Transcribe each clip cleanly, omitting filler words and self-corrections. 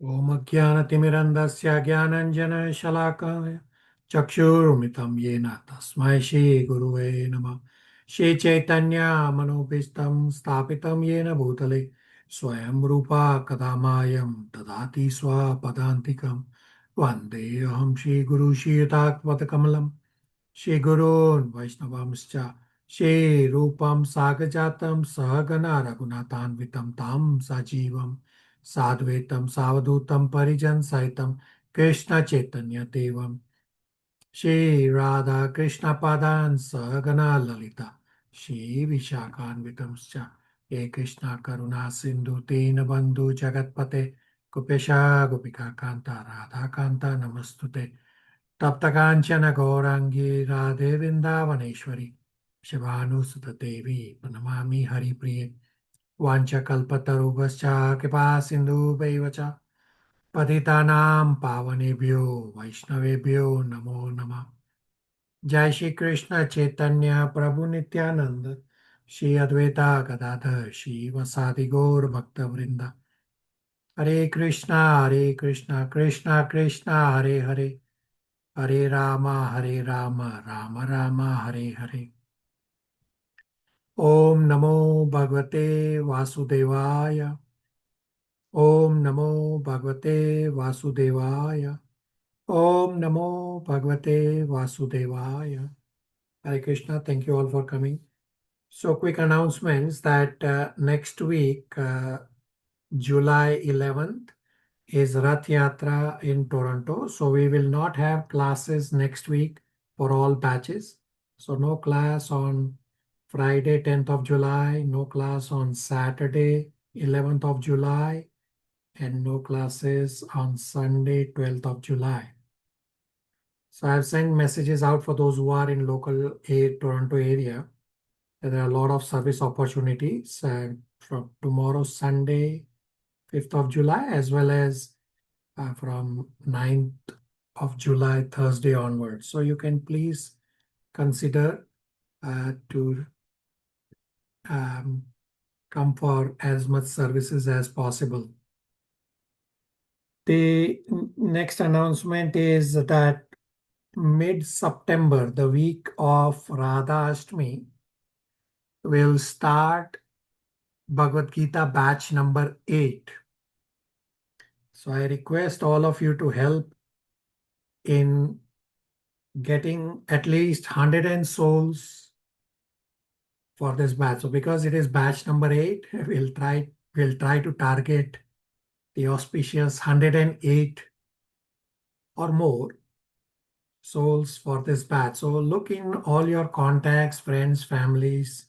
Om Ajnanatimirandasya Jnananjana Shalakaya Chakshurumritam Yena Tasmai Shri Guruve Namah. Shri Chaitanya Manobhistam Stapitam Yena Bhutale Swayam Rupa Kadamayam Tadati Swapadantikam Vande Aham Shri Guru Shri Kamalam Shri Gurun Vaishnavamscha Shri Rupam Sagajatam Sahagana Raghunathanvitam Tam Sajivam Sadvetam Savadutam Parijan Saitam Krishna Chaitanya Devam Shri Radha Krishna Padan Sahagana Lalita Shri Vishakhanvitamscha He Krishna Karuna Sindhu Dina Bandhu Jagatpate Gopesha Gopika Kanta Radha Kanta Namastute Taptakanchana Gaurangi Radhe Vrindavaneshwari Shivanusuta Devi Pranamami Hari Priye Vanchakalpatarubhascha Kripa Sindhu Bhaivacha Patitanam Pavanebhyo Vaishnavebhyo Namo Namah. Jai Shri Krishna Chaitanya Prabhu Nityananda Shri Advaita Gadadhar Shri Vasadi Gaur Bhakta Vrinda Hare Krishna Krishna Krishna Hare Hare Hare Rama, Rama Rama, Hare Hare. Om Namo Bhagavate Vasudevaya. Om Namo Bhagavate Vasudevaya. Om Namo Bhagavate Vasudevaya. Hare Krishna, thank you all for coming. So, quick announcements that next week, July 11th, is Rath Yatra in Toronto. So we will not have classes next week for all batches. So no class on Friday, 10th of July, no class on Saturday, 11th of July, and no classes on Sunday, 12th of July. So I've sent messages out for those who are in local Toronto area. There are a lot of service opportunities from tomorrow, Sunday, 5th of July, as well as from 9th of July, Thursday onwards. So you can please consider to come for as much services as possible. The next announcement is that mid-September, the week of Radha Ashtami, will start Bhagavad Gita batch number 8. So I request all of you to help in getting at least 100 souls for this batch. So because it is batch number 8, we'll try to target the auspicious 108 or more souls for this batch. So look in all your contacts, friends, families,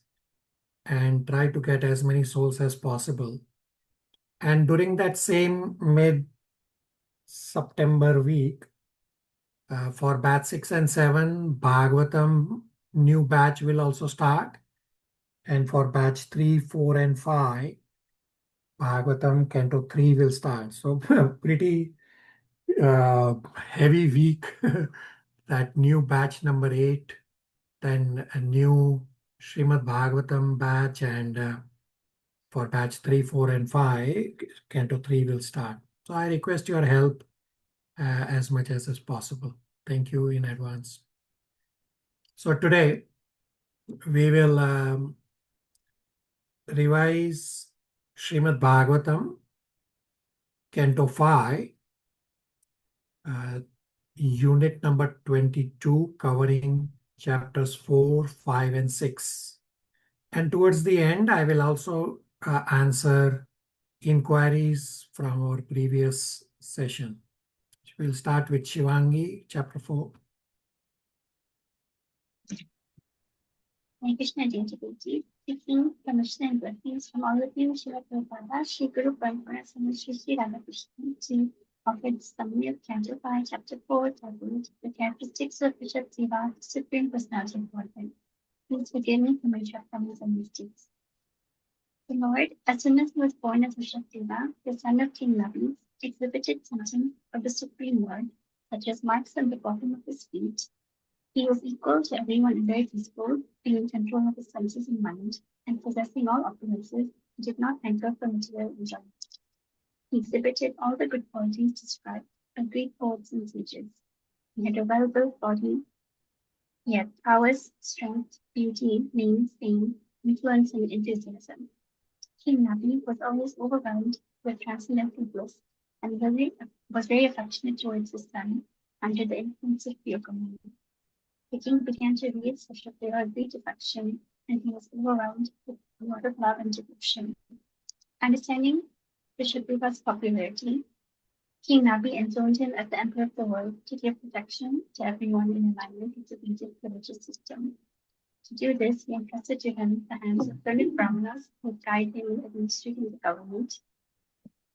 and try to get as many souls as possible. And during that same mid-September week, for batch 6 and 7, Bhagavatam new batch will also start. And for batch 3, 4, and 5, Bhagavatam Canto 3 will start. So pretty heavy week. That new batch number 8, then a new Srimad Bhagavatam batch, and for batch 3, 4, and 5, Canto 3 will start. So I request your help as much as is possible. Thank you in advance. So today we will revise Srimad Bhagavatam, Canto 5, unit number 22, covering chapters 4, 5, and 6. And towards the end, I will also answer inquiries from our previous session. We'll start with Shivangi, chapter 4. Hare Krishna Jayantipurji, seeking permission and blessings from all of you, Srila Prabhupada, Shri Guru Parampara, and Shri Ramakrishna, to offer the summary of Canto 5, Chapter 4, titled The Characteristics of Bishop Siva, the Supreme Personality of Godhead. Please forgive me for my shortcomings and mistakes. The Lord, as soon as he was born as Bishop Siva, the son of King Navi, exhibited something of the Supreme Lord, such as marks on the bottom of his feet. He was equal to everyone and very peaceful, being in control of his senses and mind, and possessing all opulences, he did not hanker for material enjoyment. He exhibited all the good qualities described by Greek poets and sages. He had a well-built body. He had prowess, strength, beauty, name, fame, influence, and enthusiasm. King Nabi was always overwhelmed with transcendental bliss and was very affectionate towards his son under the influence of pure communion. The king began to read Ch4 with great affection, and he was overwhelmed with a lot of love and devotion. Understanding Ch4's popularity, King Nabi enthroned him as the emperor of the world to give protection to everyone in alignment with the Vedic religious system. To do this, he entrusted to him the hands of 30 brahmanas who would guide him in administrating the government.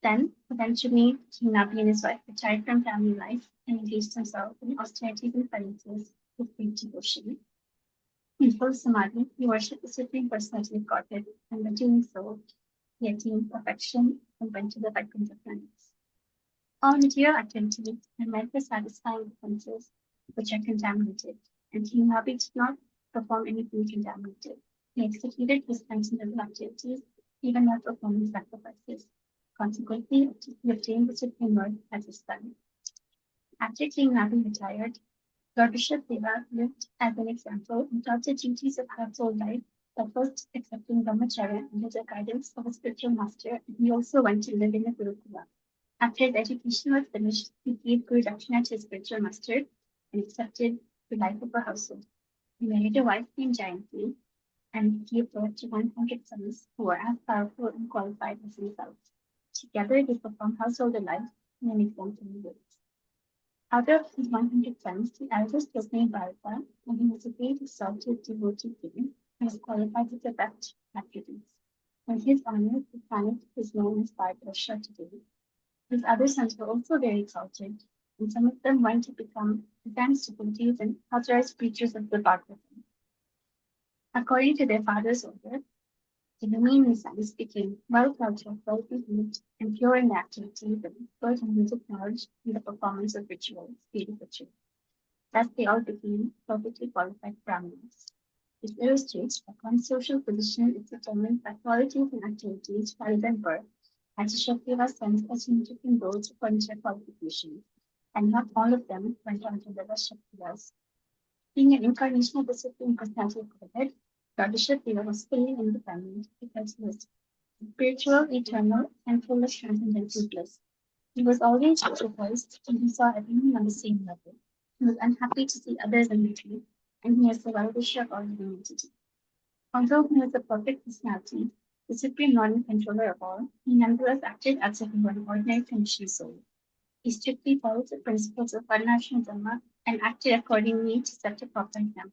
Then, eventually, King Nabi and his wife retired from family life and engaged themselves in austerities and penances with great devotion. In full samadhi, he worshipped the Supreme Personality of Godhead, and by doing so, he attained perfection and went to the Vaikuntha planets. All material activities are meant for satisfying the senses, which are contaminated, and King Nabi did not perform anything contaminated. He executed his transcendental activities, even not performing sacrifices. Consequently, he obtained the Supreme Lord as his son. After King Nabi retired, Lord Ch4 lived as an example and taught the duties of household life by first accepting brahmacharya under the guidance of a spiritual master, and he also went to live in a gurukula. After his education was finished, he gave Guru Dakshina to his spiritual master and accepted the life of a household. He married a wife named Jayanti and gave birth to 100 sons who were as powerful and qualified as himself. Together, they performed household life in an exemplary way. Out of his 100 sons, the eldest was named Bharata, and he was a great exalted devotee king who was qualified with the best attributes. In his honor, the planet is known as Bharatvarsha today. His other sons were also very exalted, and some of them went to become advanced devotees and authorized preachers of the Bhagavatam. According to their father's order, the remaining sons became well-cultured, well-behaved, and pure in their activities and expert in music knowledge and the performance of rituals, Vedic rituals. Thus, they all became perfectly qualified Brahmins. This illustrates that one's social position is determined by qualities and activities rather than birth, as Ch4's sons assumed different roles according to their qualifications, and not all of them went on to live as Kshatriyas. Being an incarnation of the Supreme Personality of Godhead, Lord Ch4 was fully independent because he was spiritual, eternal, and full of transcendental bliss. He was always supervised, and he saw everyone on the same level. He was unhappy to see others in misery, and he was the well-wisher of all humanity. Although he was a perfect personality, the supreme Lord and controller of all, he nonetheless acted as if he were an ordinary conditioned soul. He strictly followed the principles of Varnashram Dharma and acted accordingly to set a proper example.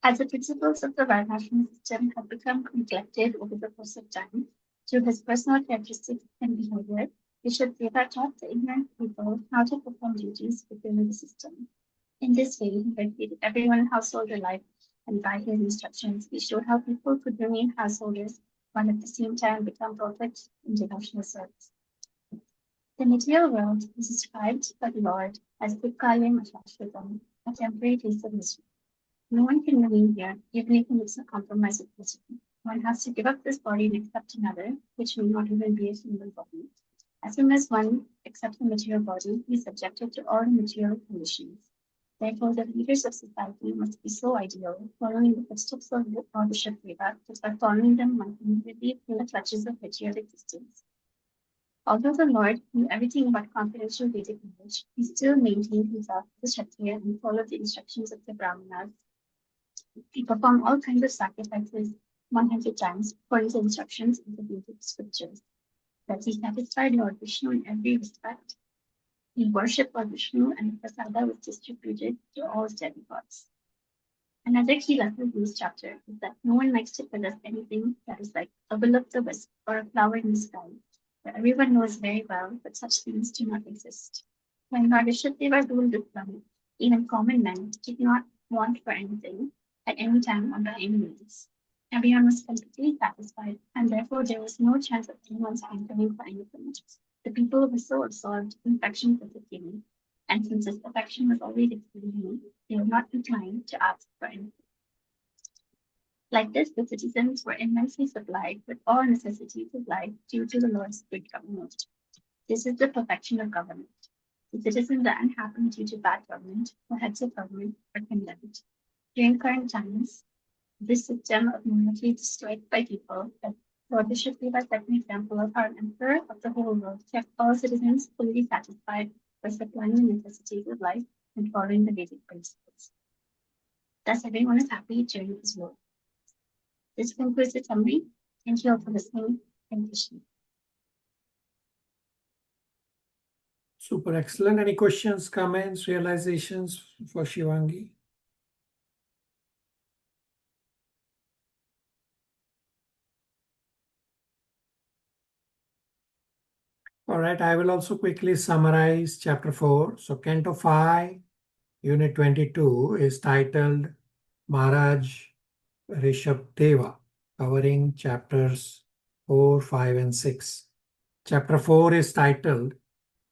As the principles of the Varnashram system have become neglected over the course of time, through his personal characteristics and behavior, Ch4 taught the ignorant people how to perform duties within the system. In this way, he educated everyone in householder life, and by his instructions, he showed how people could remain householders while at the same time become perfect in devotional service. The material world is described by the Lord as Dukkalayam Ashashvatam, a temporary place of misery. No one can remain here, even if he makes a compromise with misery. One has to give up this body and accept another, which may not even be a human body. As soon as one accepts the material body, he is subjected to all the material conditions. Therefore, the leaders of society must be so ideal, following the footsteps of the Ch4, that by following them, one can relieve from the clutches of material existence. Although the Lord knew everything about confidential Vedic knowledge, he still maintained himself as a Kshatriya and followed the instructions of the Brahmanas. He performed all kinds of sacrifices 100 times according to instructions in the Vedic scriptures. Thus, he satisfied Lord Vishnu in every respect. He worshipped Lord Vishnu, and the prasada was distributed to all his demigods. Another key lesson in this chapter is that no one likes to possess anything that is like a will of the wisp or a flower in the sky, that everyone knows very well that such things do not exist. When Lord Ch4 ruled this planet, even common men did not want for anything at any time or by any means. Everyone was completely satisfied, and therefore there was no chance of anyone's hankering for anything. The people were so absorbed in affection for the king, and since this affection was always exceeding him, they were not inclined to ask for anything. Like this, the citizens were immensely supplied with all necessities of life due to the Lord's good government. This is the perfection of government. The citizens are unhappy due to bad government, or heads of government are condemned. During current times, this system of monarchy is destroyed by people. Lord Bishop gave us an example of how an emperor of the whole world kept all citizens fully satisfied by supplying the necessities of life and following the Vedic principles. Thus, everyone is happy during his rule. This concludes the summary. Thank you all for listening. Thank you. Super excellent. Any questions, comments, realizations for Shivangi? All right, I will also quickly summarize chapter 4. So Canto 5, Unit 22 is titled Maharaj Rishabdeva, covering chapters 4, 5, and 6. Chapter 4 is titled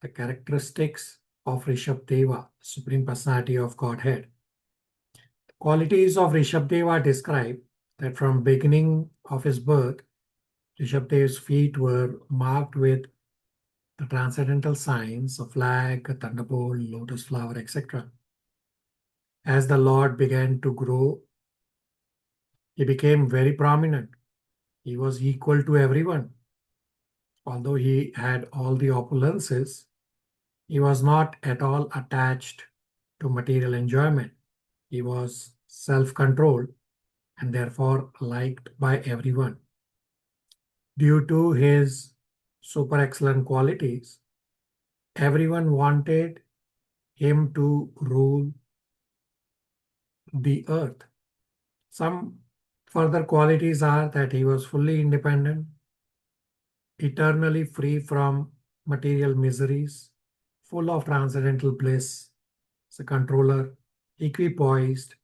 The Characteristics of Rishabdeva, Supreme Personality of Godhead. The qualities of Rishabdeva describe that from beginning of his birth, Rishabdeva's feet were marked with the transcendental signs of flag, a thunderbolt, lotus flower, etc. As the Lord began to grow, he became very prominent. He was equal to everyone. Although he had all the opulences, he was not at all attached to material enjoyment. He was self-controlled and therefore liked by everyone. Due to his super excellent qualities, everyone wanted him to rule the earth. Some further qualities are that he was fully independent, eternally free from material miseries, full of transcendental bliss, as a controller, equipoised,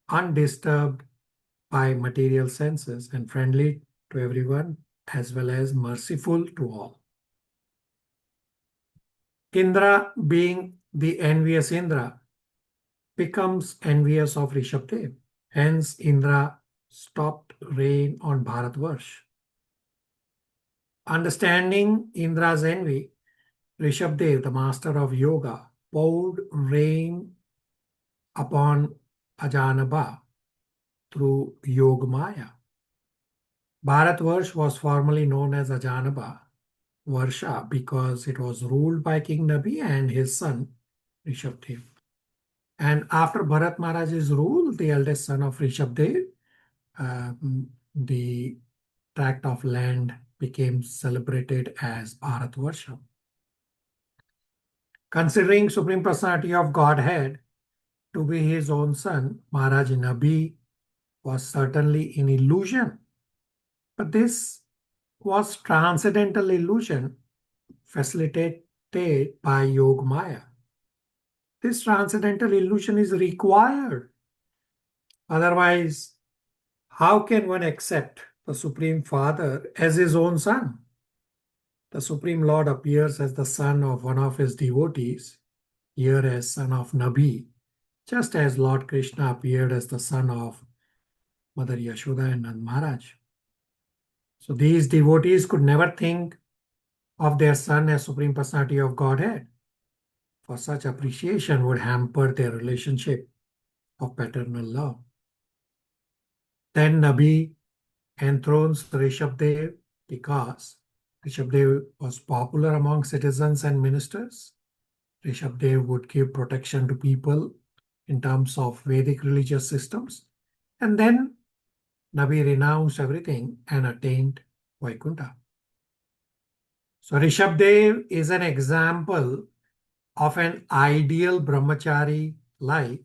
undisturbed by material senses, and friendly to everyone, as well as merciful to all. Indra, being the envious Indra, becomes envious of Rishabdev. Hence, Indra stopped rain on Bharatvarsh. Understanding Indra's envy, Rishabdev, the master of yoga, poured rain upon Ajanaba through Yogamaya. Bharatvarsh was formerly known as Ajanaba Varsha because it was ruled by King Nabi and his son Rishabdev. And after Bharat Maharaj's rule, the eldest son of Rishabdev, the tract of land became celebrated as Bharatvarsha. Considering Supreme Personality of Godhead to be his own son, Maharaj Nabi was certainly an illusion. But this was transcendental illusion facilitated by Yoga Maya. This transcendental illusion is required. Otherwise, how can one accept the Supreme Father as his own son? The Supreme Lord appears as the son of one of his devotees, here as son of Nabi, just as Lord Krishna appeared as the son of Mother Yashoda and Nand Maharaj. So these devotees could never think of their son as Supreme Personality of Godhead, for such appreciation would hamper their relationship of paternal love. Then Nabi enthrones Rishabdev because Rishabdev was popular among citizens and ministers. Rishabdev would give protection to people in terms of Vedic religious systems. And then Nabi renounced everything and attained Vaikuntha. So Rishabdev is an example of an ideal brahmachari life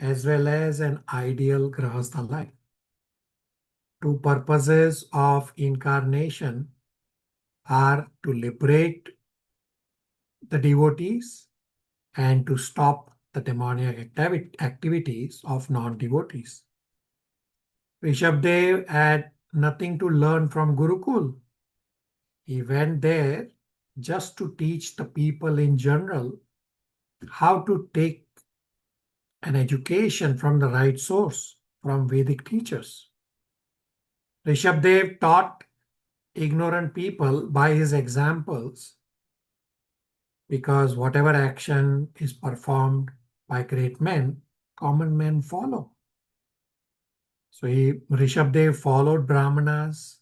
as well as an ideal grahastha life. Two purposes of incarnation are to liberate the devotees and to stop the demoniac activities of non-devotees. Rishabdev had nothing to learn from Gurukul. He went there just to teach the people in general how to take an education from the right source, from Vedic teachers. Rishabdev taught ignorant people by his examples because whatever action is performed by great men, common men follow. So Rishabdev followed Brahmanas.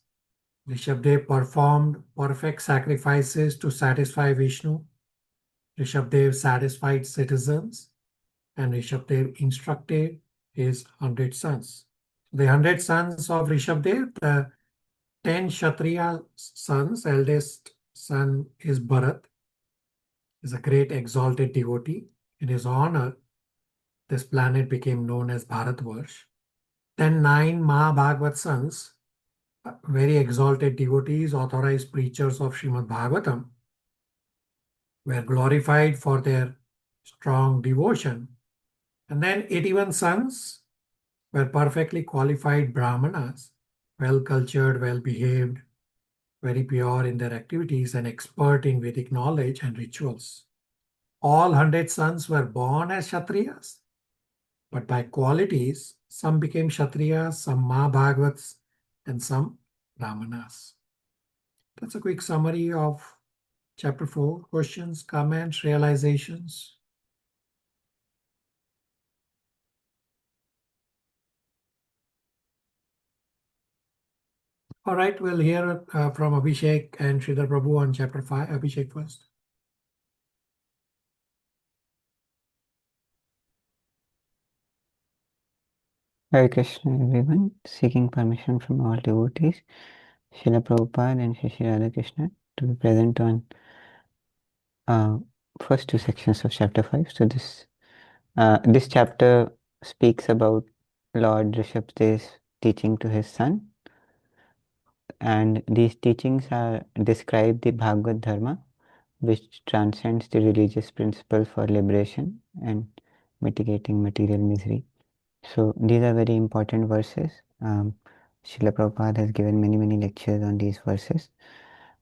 Rishabdev performed perfect sacrifices to satisfy Vishnu. Rishabdev satisfied citizens, and Rishabdev instructed his 100 sons. The 100 sons of Rishabdev, the 10 Kshatriya sons, eldest son is Bharat, is a great exalted devotee. In his honor, this planet became known as Bharatvarsh. Then 9 Mahabhagavat sons, very exalted devotees, authorized preachers of Srimad Bhagavatam, were glorified for their strong devotion. And then 81 sons were perfectly qualified Brahmanas, well cultured, well behaved, very pure in their activities, and expert in Vedic knowledge and rituals. All 100 sons were born as Kshatriyas, but by qualities, some became Kshatriyas, some Mahabhagavats, and some Brahmanas. That's a quick summary of chapter 4. Questions, comments, realizations? All right, we'll hear from Abhishek and Sridhar Prabhu on chapter 5. Abhishek first. Hare Krishna everyone, seeking permission from all devotees, Srila Prabhupada and Shri Radha Krishna to be present on first two sections of chapter 5. So this chapter speaks about Lord Rishabhde's teaching to his son, and these teachings describe the Bhagavad Dharma, which transcends the religious principle for liberation and mitigating material misery. So these are very important verses. Srila Prabhupada has given many lectures on these verses.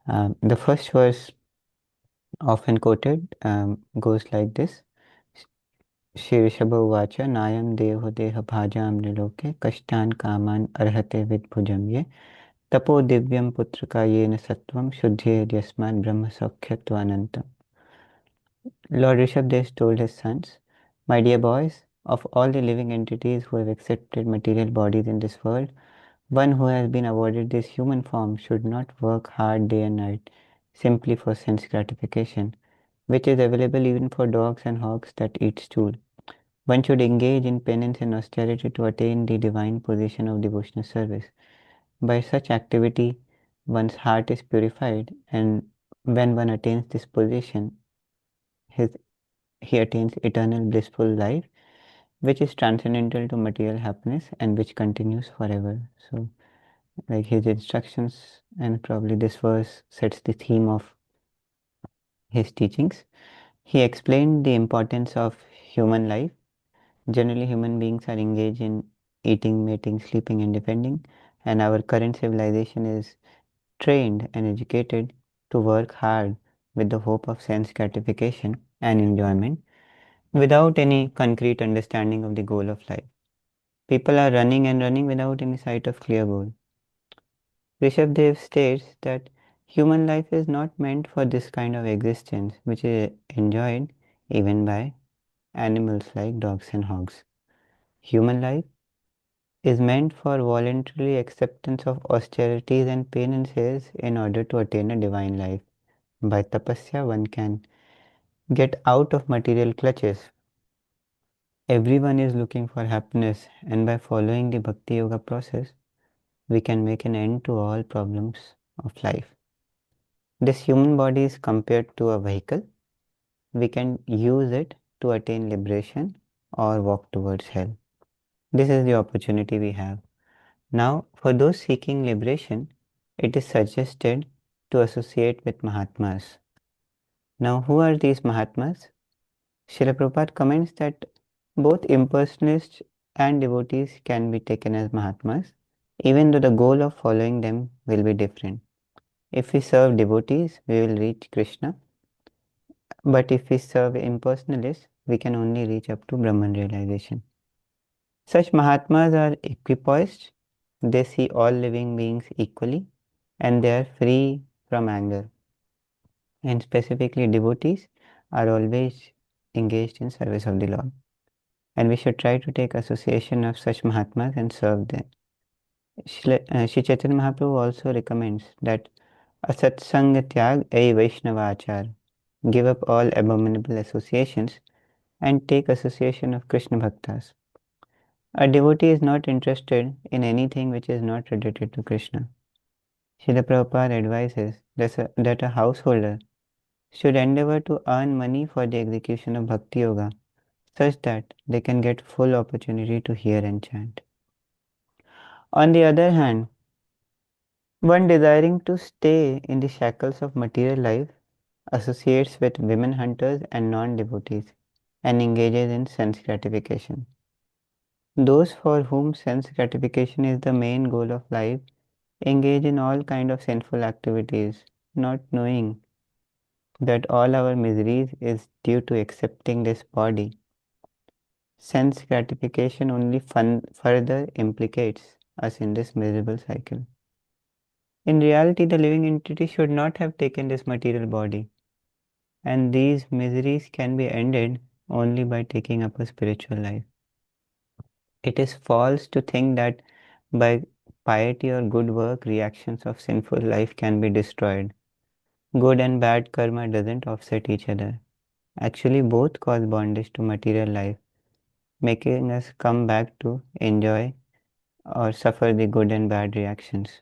The first verse, often quoted, goes like this. Shri Rishabha Uvacha Nayam Deho Deha Bhajam Niloke Kashtan Kaman Arhate Vidbhujam Ye Tapo Divyam Putraka Yena Sattvam Shuddhe Yasman Brahma Sakhyatvanantam. Lord Rishabdev told his sons, my dear boys, of all the living entities who have accepted material bodies in this world, one who has been awarded this human form should not work hard day and night simply for sense gratification, which is available even for dogs and hogs that eat stool. One should engage in penance and austerity to attain the divine position of devotional service. By such activity, one's heart is purified, and when one attains this position, he attains eternal blissful life, which is transcendental to material happiness and which continues forever. So, like his instructions, and probably this verse sets the theme of his teachings. He explained the importance of human life. Generally, human beings are engaged in eating, mating, sleeping, and defending, and our current civilization is trained and educated to work hard with the hope of sense gratification and enjoyment without any concrete understanding of the goal of life. People are running and running without any sight of clear goal. Rishabdev states that human life is not meant for this kind of existence, which is enjoyed even by animals like dogs and hogs. Human life is meant for voluntary acceptance of austerities and penances in order to attain a divine life. By tapasya, one can get out of material clutches. Everyone is looking for happiness, and by following the Bhakti Yoga process, we can make an end to all problems of life. This human body is compared to a vehicle. We can use it to attain liberation or walk towards hell. This is the opportunity we have. Now, for those seeking liberation, it is suggested to associate with Mahatmas. Now, who are these Mahatmas? Srila Prabhupada comments that both impersonalists and devotees can be taken as Mahatmas, even though the goal of following them will be different. If we serve devotees, we will reach Krishna, but if we serve impersonalists, we can only reach up to Brahman realization. Such Mahatmas are equipoised they see all living beings equally and they are free from anger. And specifically, devotees are always engaged in service of the Lord. And we should try to take association of such Mahatmas and serve them. Shri Chaitanya Mahaprabhu also recommends that asatsanga tyag a Vaishnavachar, give up all abominable associations and take association of Krishna Bhaktas. A devotee is not interested in anything which is not related to Krishna. Srila Prabhupada advises that a householder should endeavor to earn money for the execution of Bhakti Yoga such that they can get full opportunity to hear and chant. On the other hand, one desiring to stay in the shackles of material life associates with women hunters and non-devotees and engages in sense gratification. Those for whom sense gratification is the main goal of life engage in all kind of sinful activities, not knowing that all our miseries is due to accepting this body. Sense gratification only further implicates us in this miserable cycle. In reality, the living entity should not have taken this material body, and these miseries can be ended only by taking up a spiritual life. It is false to think that by piety or good work, reactions of sinful life can be destroyed. Good and bad karma doesn't offset each other. Actually, both cause bondage to material life, making us come back to enjoy or suffer the good and bad reactions.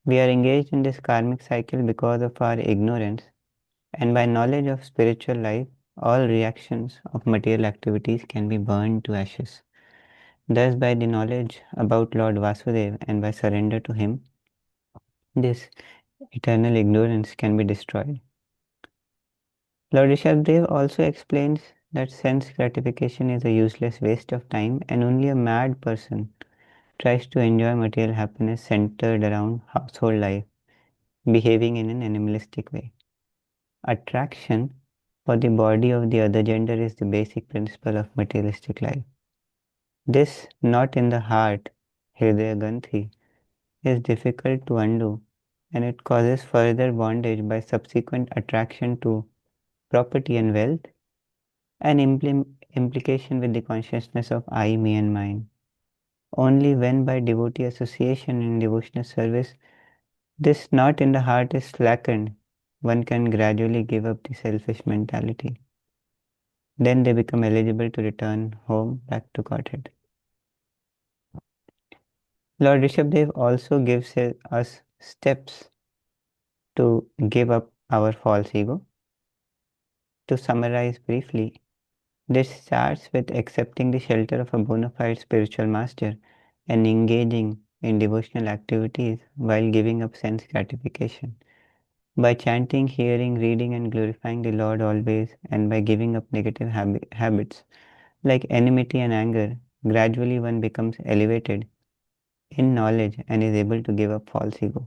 We are engaged in this karmic cycle because of our ignorance, and by knowledge of spiritual life, all reactions of material activities can be burned to ashes. Thus, by the knowledge about Lord Vasudeva and by surrender to him, this eternal ignorance can be destroyed. Lord Rishabdev also explains that sense gratification is a useless waste of time and only a mad person tries to enjoy material happiness centered around household life, behaving in an animalistic way. Attraction for the body of the other gender is the basic principle of materialistic life. This knot in the heart, Hridaya Granthi, is difficult to undo and it causes further bondage by subsequent attraction to property and wealth and implication with the consciousness of I, me and mine. Only when by devotee association and devotional service this knot in the heart is slackened, one can gradually give up the selfish mentality. Then they become eligible to return home back to Godhead. Lord Rishabdev also gives us steps to give up our false ego. To summarize briefly, this starts with accepting the shelter of a bona fide spiritual master and engaging in devotional activities while giving up sense gratification. By chanting, hearing, reading, and glorifying the Lord always, and by giving up negative habits like enmity and anger, gradually one becomes elevated in knowledge and is able to give up false ego.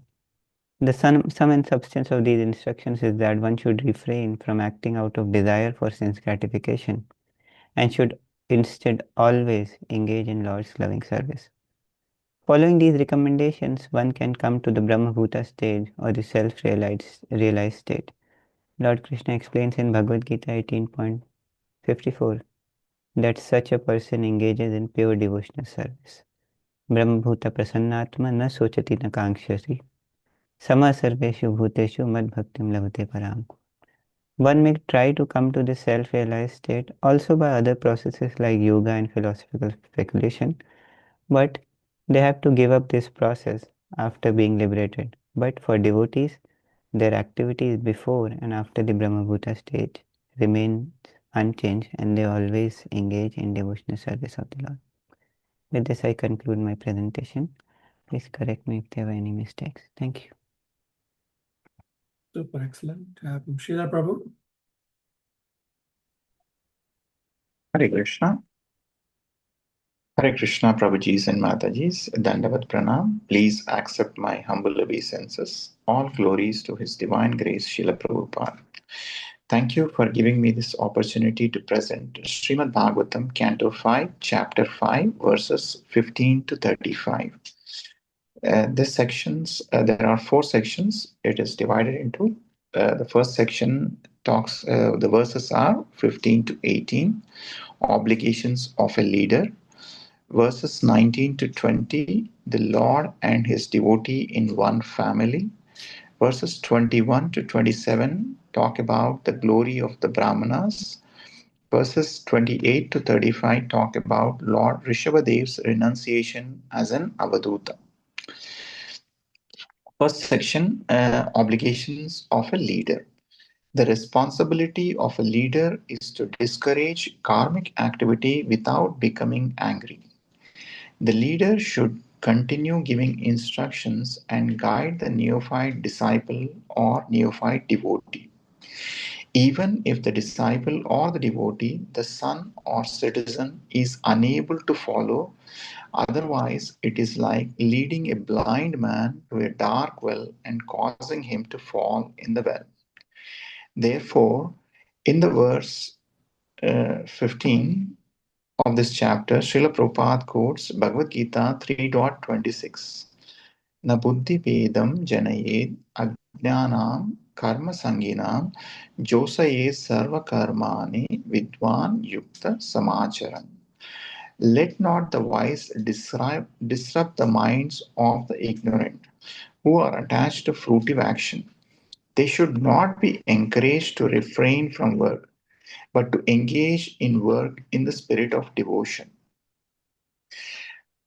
The sum and substance of these instructions is that one should refrain from acting out of desire for sense gratification and should instead always engage in Lord's loving service. Following these recommendations, one can come to the Brahmabhuta stage or the self-realized state. Lord Krishna explains in Bhagavad Gita 18.54 that such a person engages in pure devotional service. Brahmabhuta prasannatma na sochati na kankshasi sama sarveshu bhuteshu mad bhaktim labhate param. One may try to come to this self-realized state also by other processes like yoga and philosophical speculation, but they have to give up this process after being liberated. But for devotees, their activities before and after the Brahmabhuta stage remain unchanged and they always engage in devotional service of the Lord. With this, I conclude my presentation. Please correct me if there were any mistakes. Thank you. Super excellent. Srila Prabhu. Hare Krishna. Hare Krishna, Prabhujis and Matajis. Dandavat Pranam. Please accept my humble obeisances. All glories to His Divine Grace, Srila Prabhupada. Thank you for giving me this opportunity to present Srimad Bhagavatam, Canto 5, Chapter 5, verses 15 to 35. This sections, there are 4 sections. It is divided into the first section talks, the verses are 15 to 18, obligations of a leader. Verses 19 to 20, the Lord and his devotee in one family. Verses 21 to 27 talk about the glory of the Brahmanas. Verses 28 to 35 talk about Lord Rishabhadev's renunciation as an Avaduta. First section, obligations of a leader. The responsibility of a leader is to discourage karmic activity without becoming angry. The leader should continue giving instructions and guide the neophyte disciple or neophyte devotee. Even if the disciple or the devotee, the son or citizen, is unable to follow, otherwise it is like leading a blind man to a dark well and causing him to fall in the well. Therefore, in the verse 15 of this chapter, Srila Prabhupada quotes Bhagavad Gita 3.26. Na buddhi vedam janayed ajnanam karma sanginam josayed sarva karmani vidwan yukta samacharan. Let not the wise disrupt the minds of the ignorant who are attached to fruitive action. They should not be encouraged to refrain from work, but to engage in work in the spirit of devotion.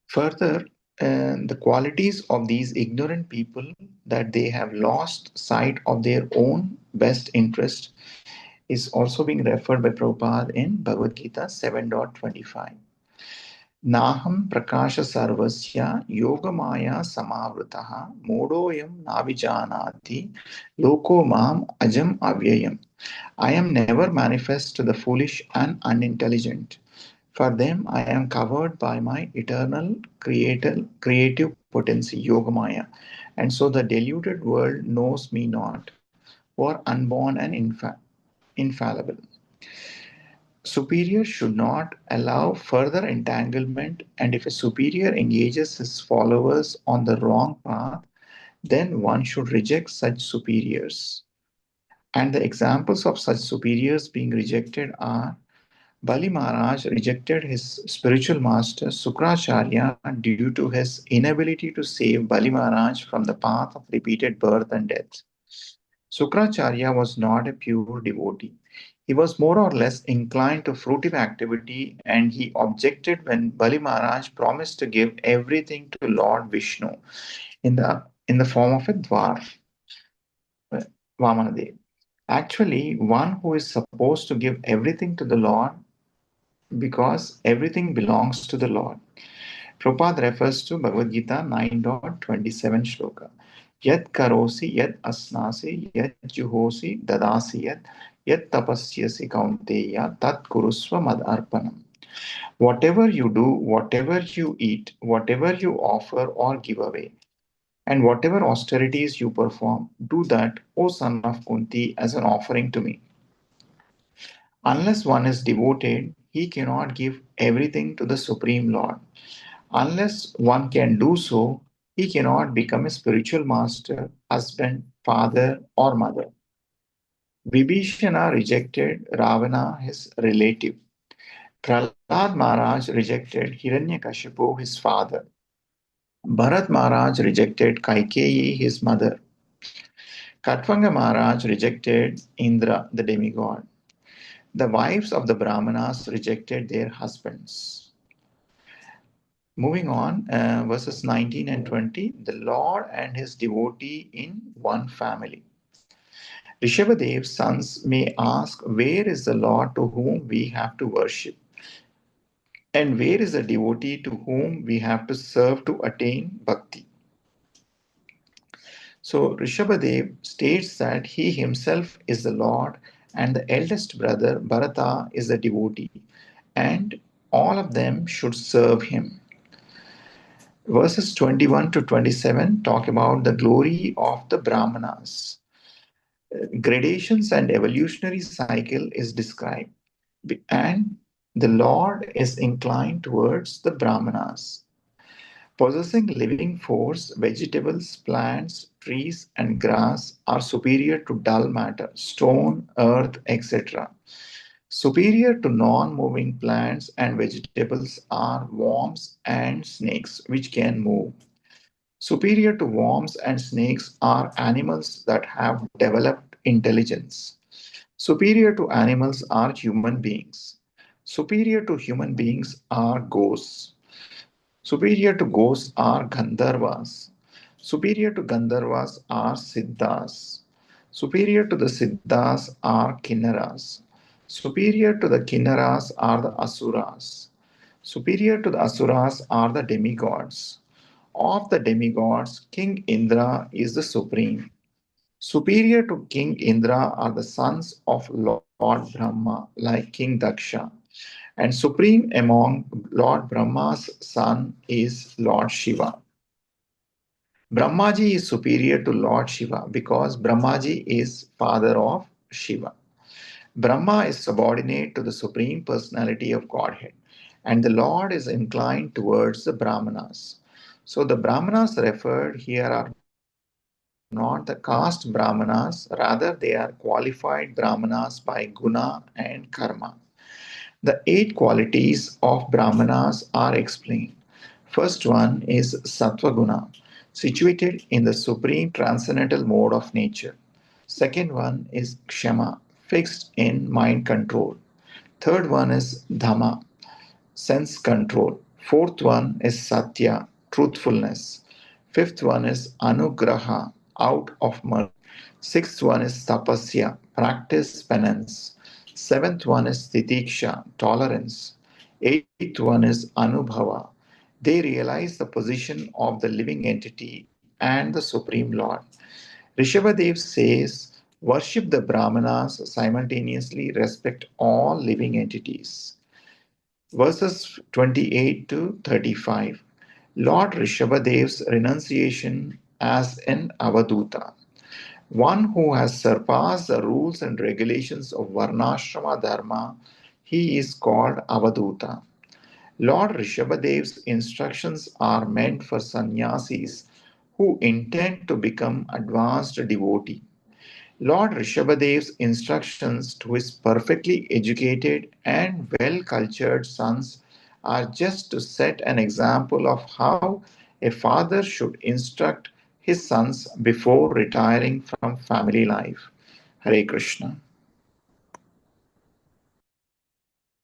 Further, the qualities of these ignorant people, that they have lost sight of their own best interest, is also being referred by Prabhupada in Bhagavad Gita 7.25. Naham prakasha sarvasya yogamaya samavritaha modoyam navijanati loko mam ajam avyayam. I am never manifest to the foolish and unintelligent. For them, I am covered by my eternal creative potency, Yogamaya, and so the deluded world knows me not, who are unborn and infallible. Superior should not allow further entanglement, and if a superior engages his followers on the wrong path, then one should reject such superiors. And the examples of such superiors being rejected are Bali Maharaj rejected his spiritual master Sukracharya due to his inability to save Bali Maharaj from the path of repeated birth and death. Sukracharya was not a pure devotee. He was more or less inclined to fruitive activity, and he objected when Bali Maharaj promised to give everything to Lord Vishnu in the form of a dwarf, Vamanadev. Actually, one who is supposed to give everything to the Lord because everything belongs to the Lord. Prabhupada refers to Bhagavad Gita 9.27 shloka. Yat karosi, yat asnasi, yat juhosi, dadasi yat tapasyasi kaunteya, tat kurusva mad arpanam. Whatever you do, whatever you eat, whatever you offer or give away, and whatever austerities you perform, do that, O son of Kunti, as an offering to me. Unless one is devoted, he cannot give everything to the Supreme Lord. Unless one can do so, he cannot become a spiritual master, husband, father, or mother. Vibhishana rejected Ravana, his relative. Prahlad Maharaj rejected Hiranyakashipu, his father. Bharat Maharaj rejected Kaikeyi, his mother. Katvanga Maharaj rejected Indra, the demigod. The wives of the Brahmanas rejected their husbands. Moving on, verses 19 and 20, the Lord and his devotee in one family. Rishabhadev's sons may ask, where is the Lord to whom we have to worship? And where is the devotee to whom we have to serve to attain bhakti? So Rishabhadev states that he himself is the Lord and the eldest brother Bharata is the devotee, and all of them should serve him. Verses 21 to 27 talk about the glory of the Brahmanas. Gradations and evolutionary cycle is described, and the Lord is inclined towards the Brahmanas. Possessing living force, vegetables, plants, trees, and grass are superior to dull matter, stone, earth, etc. Superior to non-moving plants and vegetables are worms and snakes, which can move. Superior to worms and snakes are animals that have developed intelligence. Superior to animals are human beings. Superior to human beings are ghosts. Superior to ghosts are Gandharvas. Superior to Gandharvas are Siddhas. Superior to the Siddhas are Kinnaras. Superior to the Kinnaras are the Asuras. Superior to the Asuras are the demigods. Of the demigods, King Indra is the supreme. Superior to King Indra are the sons of Lord Brahma, like King Daksha. And supreme among Lord Brahma's son is Lord Shiva. Brahmaji is superior to Lord Shiva because Brahmaji is father of Shiva. Brahma is subordinate to the Supreme Personality of Godhead, and the Lord is inclined towards the Brahmanas. So the Brahmanas referred here are not the caste Brahmanas, rather, they are qualified Brahmanas by Guna and Karma. The 8 qualities of Brahmanas are explained. First one is Sattva-guna, situated in the supreme transcendental mode of nature. Second one is Kshama, fixed in mind control. Third one is Dhamma, sense control. Fourth one is Satya, truthfulness. Fifth one is Anugraha, out of mercy. Sixth one is Tapasya, practice penance. Seventh one is Titiksha, tolerance. Eighth one is Anubhava. They realize the position of the living entity and the Supreme Lord. Rishabhadev says, worship the Brahmanas, simultaneously respect all living entities. Verses 28 to 35. Lord Rishabhadev's renunciation as an Avaduta, one who has surpassed the rules and regulations of Varnashrama Dharma, he is called Avaduta. Lord Rishabhadev's instructions are meant for sannyasis who intend to become advanced devotee. Lord Rishabhadev's instructions to his perfectly educated and well cultured sons are just to set an example of how a father should instruct his sons before retiring from family life. Hare Krishna.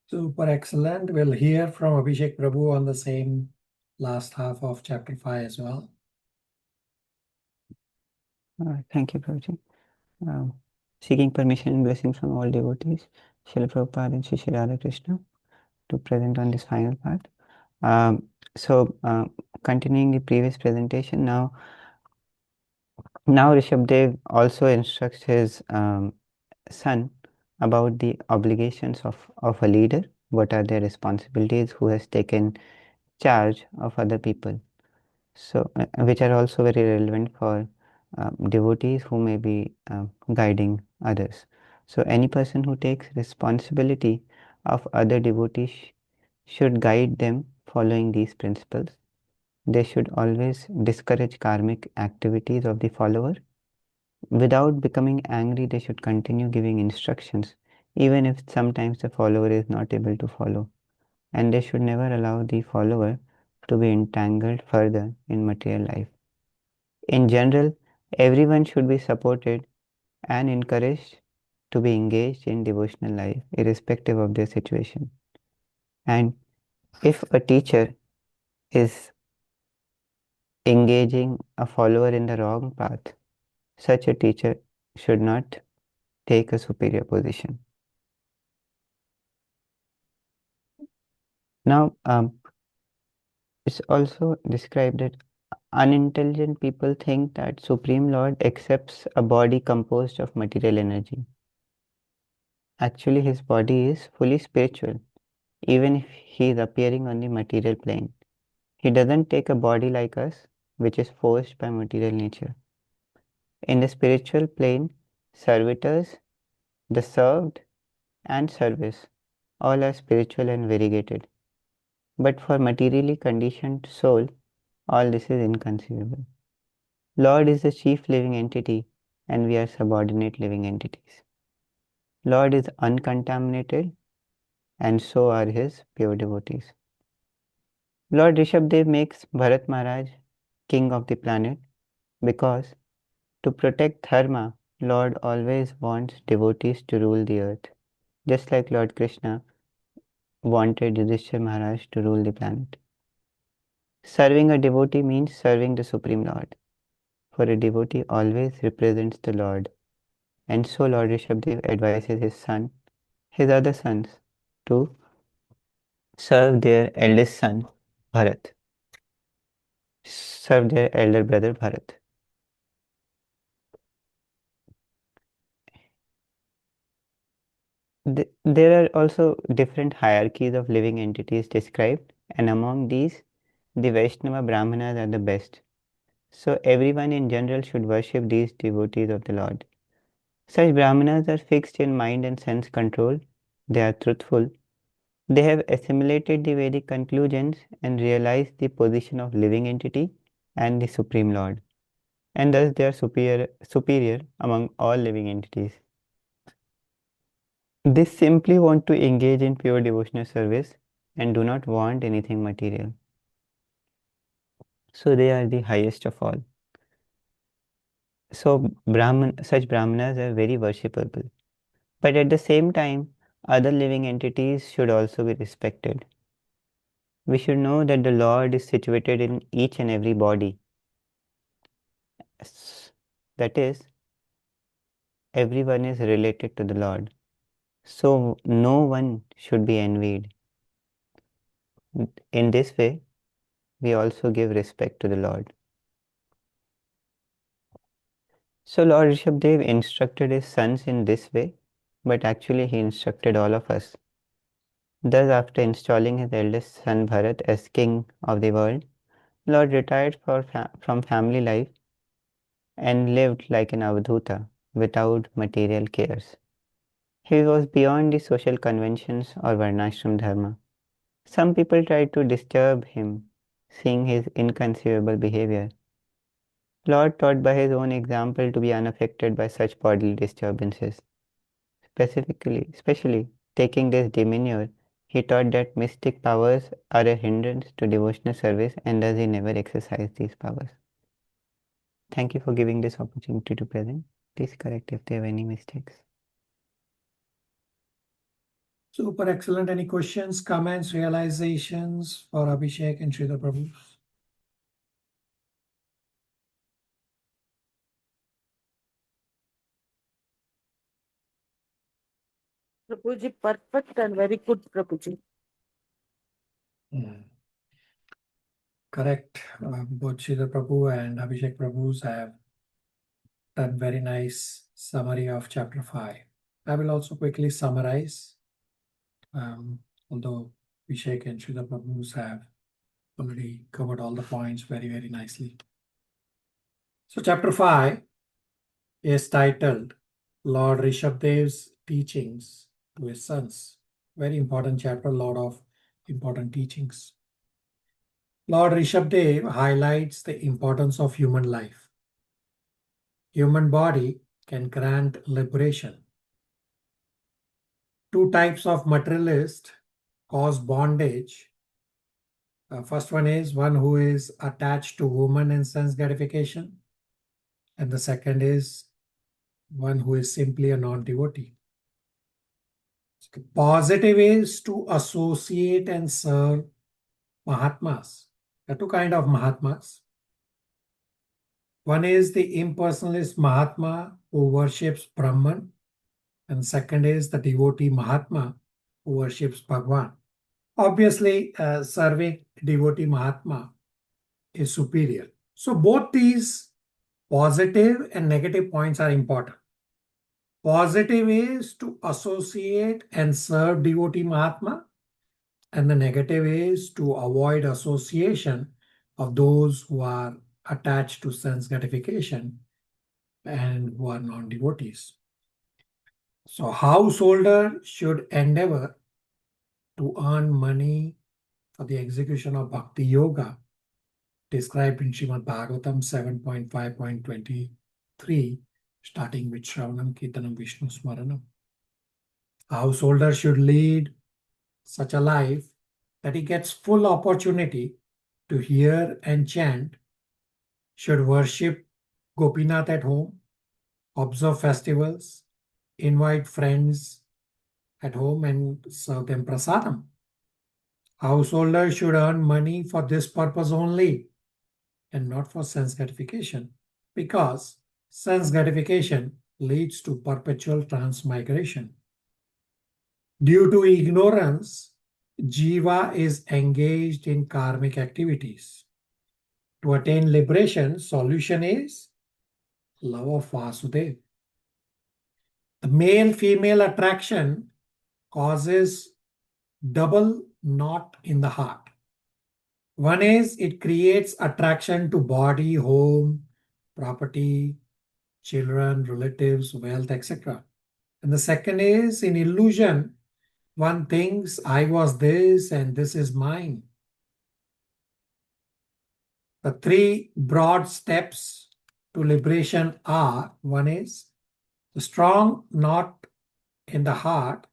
Super excellent. We'll hear from Abhishek Prabhu on the same last half of chapter 5 as well. Thank you, Prabhuji. Seeking permission and blessings from all devotees, Srila Prabhupada and Shri Radha Krishna, to present on this final part. Continuing the previous presentation, now Rishabdev also instructs his son about the obligations of a leader, what are their responsibilities, who has taken charge of other people. So, which are also very relevant for devotees who may be guiding others. So, any person who takes responsibility of other devotees should guide them following these principles. They should always discourage karmic activities of the follower. Without becoming angry, they should continue giving instructions, even if sometimes the follower is not able to follow. And they should never allow the follower to be entangled further in material life. In general, everyone should be supported and encouraged to be engaged in devotional life, irrespective of their situation. And if a teacher is engaging a follower in the wrong path, such a teacher should not take a superior position. Now, it's also described that unintelligent people think that Supreme Lord accepts a body composed of material energy. Actually, his body is fully spiritual, even if he is appearing on the material plane. He doesn't take a body like us, which is forced by material nature. In the spiritual plane, servitors, the served, and service all are spiritual and variegated. But for materially conditioned soul, all this is inconceivable. Lord is the chief living entity and we are subordinate living entities. Lord is uncontaminated and so are his pure devotees. Lord Rishabdev makes Bharat Maharaj king of the planet because to protect dharma, Lord always wants devotees to rule the earth, just like Lord Krishna wanted Yudhishthira Maharaj to rule the planet. Serving a devotee means serving the Supreme Lord, for a devotee always represents the Lord, and so Lord Rishabdev advises his other sons, to serve their eldest son, Bharat, serve their elder brother, Bharat. There are also different hierarchies of living entities described, and among these, the Vaishnava Brahmanas are the best. So everyone in general should worship these devotees of the Lord. Such Brahmanas are fixed in mind and sense control. They are truthful. They have assimilated the Vedic conclusions and realized the position of living entity and the Supreme Lord. And thus they are superior among all living entities. They simply want to engage in pure devotional service and do not want anything material. So they are the highest of all. So such Brahmanas are very worshipable. But at the same time, other living entities should also be respected. We should know that the Lord is situated in each and every body. That is, everyone is related to the Lord. So no one should be envied. In this way, we also give respect to the Lord. So Lord Rishabdev instructed his sons in this way, but actually he instructed all of us. Thus, after installing his eldest son Bharat as king of the world, Lord retired from family life and lived like an avadhuta without material cares. He was beyond the social conventions or varnashram dharma. Some people tried to disturb him, seeing his inconceivable behavior. Lord taught by his own example to be unaffected by such bodily disturbances. Especially taking this demeanor, he taught that mystic powers are a hindrance to devotional service and thus he never exercised these powers. Thank you for giving this opportunity to present. Please correct if there are any mistakes. Super excellent. Any questions, comments, realizations for Abhishek and Sridhar Prabhu? Prabhuji, perfect and very good, Prabhuji. Correct. Both Sridhar Prabhu and Abhishek Prabhus have done very nice summary of chapter 5. I will also quickly summarize, although Abhishek and Sridhar Prabhus have already covered all the points very, very nicely. So chapter 5 is titled Lord Rishabdev's Teachings to his sons. Very important chapter, lot of important teachings. Lord Rishabdev highlights the importance of human life. Human body can grant liberation. Two types of materialists cause bondage. First one is one who is attached to woman and sense gratification. And the second is one who is simply a non-devotee. Positive is to associate and serve Mahatmas. There are two kinds of Mahatmas. One is the impersonalist Mahatma who worships Brahman, and second is the devotee Mahatma who worships Bhagwan. Obviously, serving devotee Mahatma is superior. So both these positive and negative points are important. Positive is to associate and serve devotee Mahatma, and the negative is to avoid association of those who are attached to sense gratification and who are non-devotees. So householder should endeavor to earn money for the execution of bhakti yoga described in Srimad Bhagavatam 7.5.23, starting with Shravanam, Kirtanam, Vishnu Smaranam. A householder should lead such a life that he gets full opportunity to hear and chant, should worship Gopinath at home, observe festivals, invite friends at home and serve them prasadam. Householders should earn money for this purpose only and not for sense gratification, because sense gratification leads to perpetual transmigration. Due to ignorance, Jiva is engaged in karmic activities. To attain liberation, solution is love of Vasudeva. The male-female attraction causes double knot in the heart. One is it creates attraction to body, home, property, children, relatives, wealth, etc. And the second is in illusion, one thinks I was this and this is mine. The three broad steps to liberation are: one is the strong knot in the heart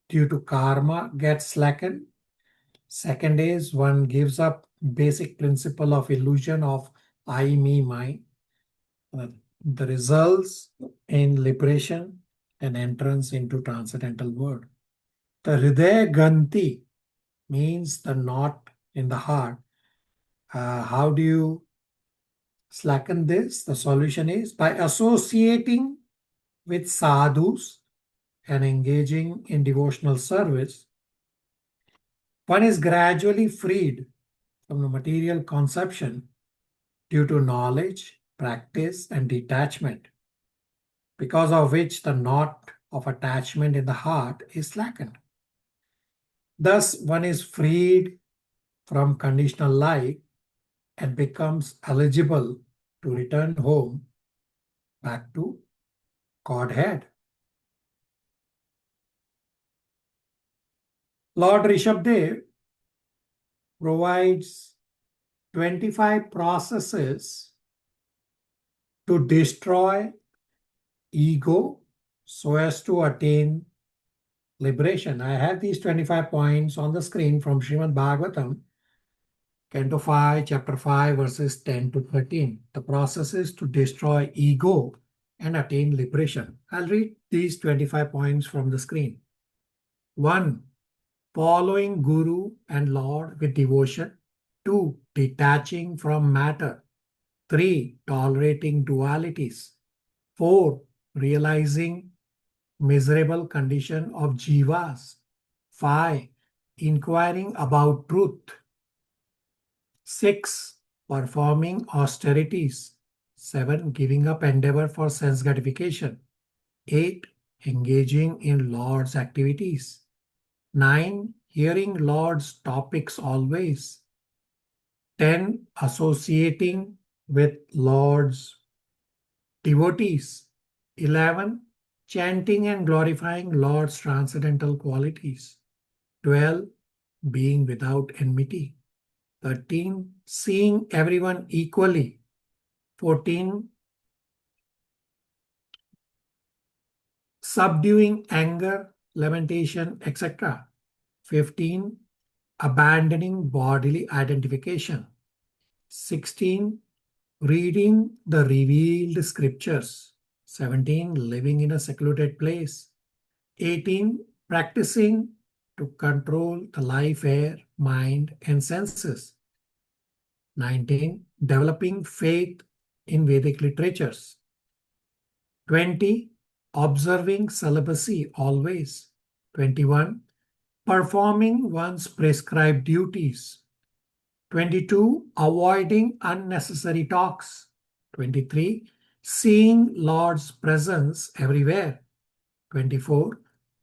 due to karma gets slackened. Second is one gives up basic principle of illusion of I, me, mine. The results in liberation and entrance into transcendental world. The Hridaya Ganti means the knot in the heart. How do you slacken this? The solution is by associating with sadhus and engaging in devotional service. One is gradually freed from the material conception due to knowledge, practice, and detachment, because of which the knot of attachment in the heart is slackened. Thus, one is freed from conditional life and becomes eligible to return home back to Godhead. Lord Rishabdev provides 25 processes to destroy ego so as to attain liberation. I have these 25 points on the screen from Srimad Bhagavatam, Canto 5, Chapter 5, verses 10 to 13. The process is to destroy ego and attain liberation. I'll read these 25 points from the screen. 1. Following Guru and Lord with devotion. 2. Detaching from matter. 3. Tolerating dualities. 4. Realizing miserable condition of jivas. 5. Inquiring about truth. 6. Performing austerities. 7. Giving up endeavor for sense gratification. 8. Engaging in Lord's activities. 9. Hearing Lord's topics always. 10. Associating with Lord's devotees. 11. Chanting and glorifying Lord's transcendental qualities. 12. Being without enmity. 13. Seeing everyone equally. 14. Subduing anger, lamentation, etc. 15. Abandoning bodily identification. 16. Reading the revealed scriptures. 17. Living in a secluded place. 18. Practicing to control the life, air, mind, and senses. 19. Developing faith in Vedic literatures. 20. Observing celibacy always. 21. Performing one's prescribed duties. 22. Avoiding unnecessary talks. 23. Seeing Lord's presence everywhere. 24.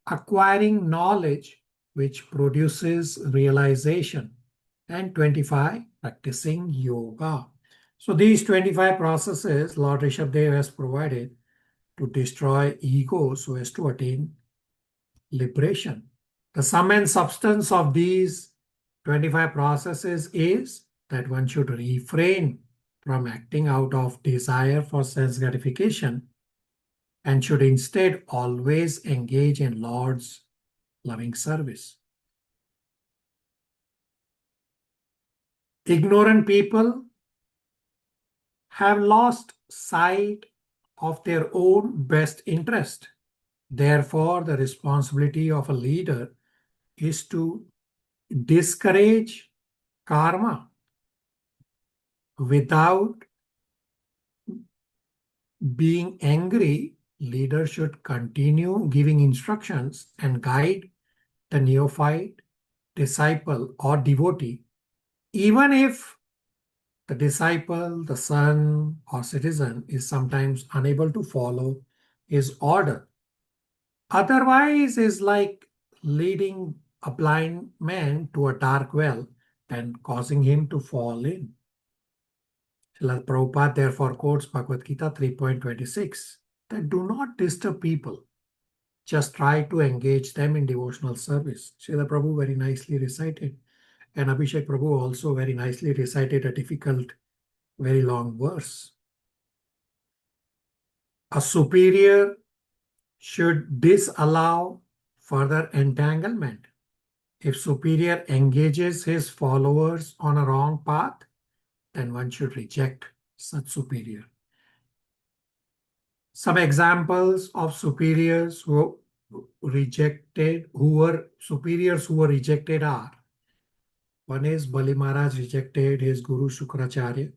Acquiring knowledge which produces realization. And 25. Practicing yoga. So these 25 processes Lord Rishabdev has provided to destroy ego so as to attain liberation. The sum and substance of these 25 processes is that one should refrain from acting out of desire for sense gratification and should instead always engage in Lord's loving service. Ignorant people have lost sight of their own best interest. Therefore, the responsibility of a leader is to discourage karma without being angry. Leader should continue giving instructions and guide the neophyte, disciple, or devotee, even if the disciple, the son, or citizen is sometimes unable to follow his order. Otherwise, is like leading a blind man to a dark well and causing him to fall in. Srila Prabhupada therefore quotes Bhagavad Gita 3.26 that do not disturb people, just try to engage them in devotional service. Srila Prabhu very nicely recited, and Abhishek Prabhu also very nicely recited a difficult, very long verse. A superior should disallow further entanglement. If superior engages his followers on a wrong path, then one should reject such superior. Some examples of superiors who were superiors who were rejected are: one is Bali Maharaj rejected his Guru Shukracharya.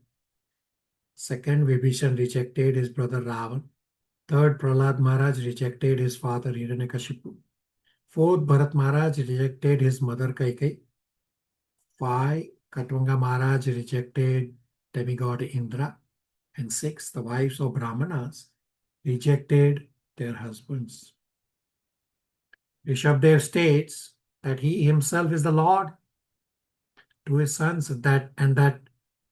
Second, Vibhishan rejected his brother Ravan. Third, Prahlad Maharaj rejected his father Hiranyakashipu. Fourth, Bharat Maharaj rejected his mother Kaikai. 5, Katwanga Maharaj rejected demigod Indra. And 6, the wives of Brahmanas rejected their husbands. Rishabdev states that he himself is the Lord to his sons, that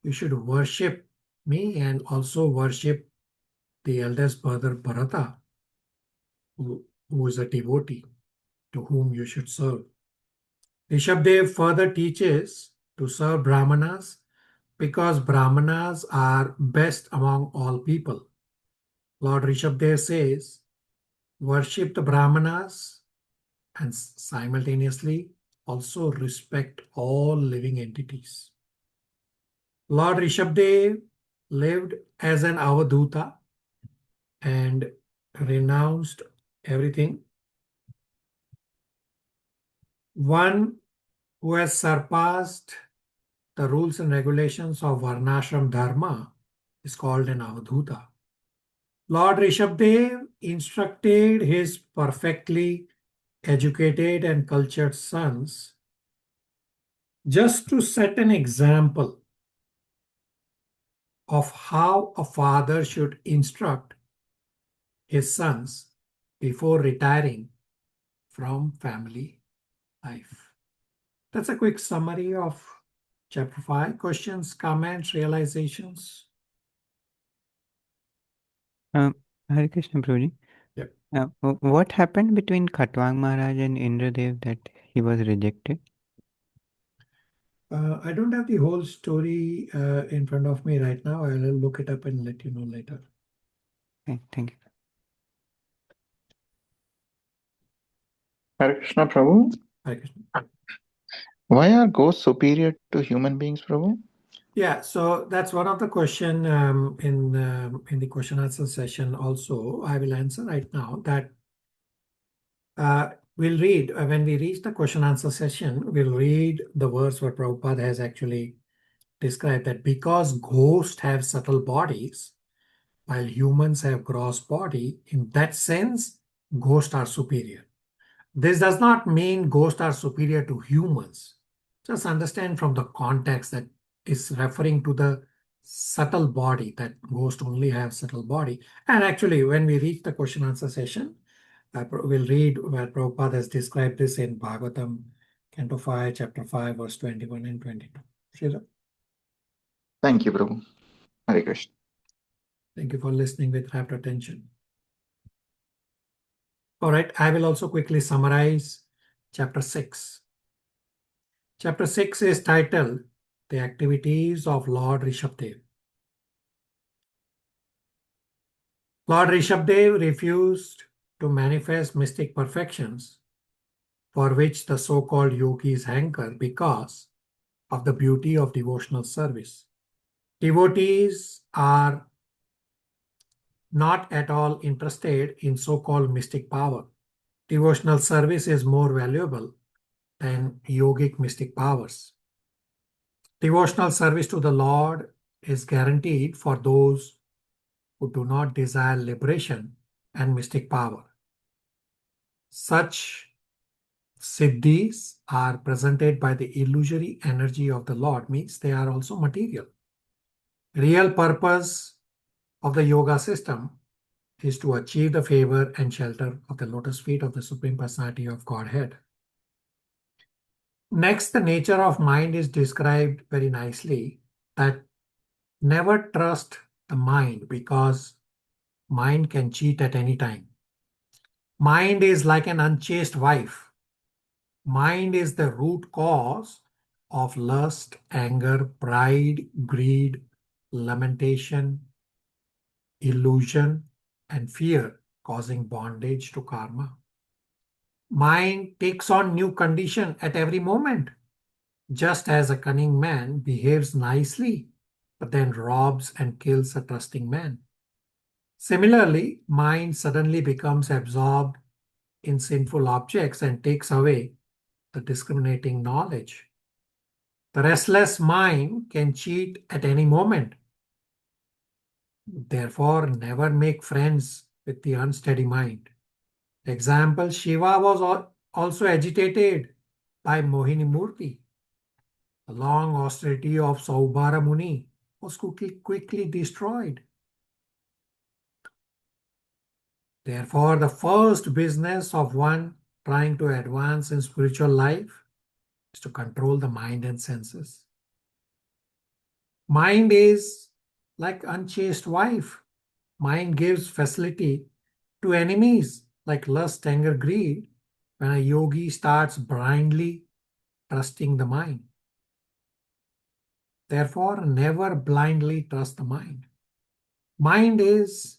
you should worship me and also worship the eldest brother Bharata, who is a devotee to whom you should serve. Rishabdev further teaches to serve Brahmanas because Brahmanas are best among all people. Lord Rishabdev says, worship the Brahmanas and simultaneously also respect all living entities. Lord Rishabdev lived as an Avadhuta and renounced everything. One who has surpassed the rules and regulations of Varnashram Dharma is called an Avadhuta. Lord Rishabdev instructed his perfectly educated and cultured sons just to set an example of how a father should instruct his sons before retiring from family life. That's a quick summary of chapter 5. Questions, comments, realizations? Hare Krishna, Prabhuji. Yep. What happened between Khatwang Maharaj and Indradev that he was rejected? I don't have the whole story in front of me right now. I'll look it up and let you know later. Okay, thank you. Hare Krishna, Prabhu. Hare Krishna. Why are ghosts superior to human beings, Prabhu? Yeah, so that's one of the question in the question answer session. Also, I will answer right now that we'll read when we reach the question answer session. We'll read the verse where Prabhupada has actually described that because ghosts have subtle bodies, while humans have gross body. In that sense, ghosts are superior. This does not mean ghosts are superior to humans. Just understand from the context that is referring to the subtle body, that ghosts only have subtle body. And actually, when we reach the question answer session, we'll read where Prabhupada has described this in Bhagavatam, Canto 5, Chapter 5, verse 21 and 22. Srila? Thank you, Prabhu. Hare Krishna. Thank you for listening with rapt attention. All right, I will also quickly summarize Chapter 6. Chapter 6 is titled the activities of Lord Rishabdev. Lord Rishabdev refused to manifest mystic perfections for which the so-called yogis hanker because of the beauty of devotional service. Devotees are not at all interested in so-called mystic power. Devotional service is more valuable than yogic mystic powers. Devotional service to the Lord is guaranteed for those who do not desire liberation and mystic power. Such siddhis are presented by the illusory energy of the Lord, means they are also material. Real purpose of the yoga system is to achieve the favor and shelter of the lotus feet of the Supreme Personality of Godhead. Next, the nature of mind is described very nicely, that never trust the mind because mind can cheat at any time. Mind is like an unchaste wife. Mind is the root cause of lust, anger, pride, greed, lamentation, illusion, and fear, causing bondage to karma. Mind takes on new condition at every moment, just as a cunning man behaves nicely, but then robs and kills a trusting man. Similarly, mind suddenly becomes absorbed in sinful objects and takes away the discriminating knowledge. The restless mind can cheat at any moment. Therefore, never make friends with the unsteady mind. Example, Shiva was also agitated by Mohini Murti. The long austerity of Saubhara Muni was quickly destroyed. Therefore, the first business of one trying to advance in spiritual life is to control the mind and senses. Mind is like unchaste wife. Mind gives facility to enemies like lust, anger, greed, when a yogi starts blindly trusting the mind. Therefore, never blindly trust the mind. Mind is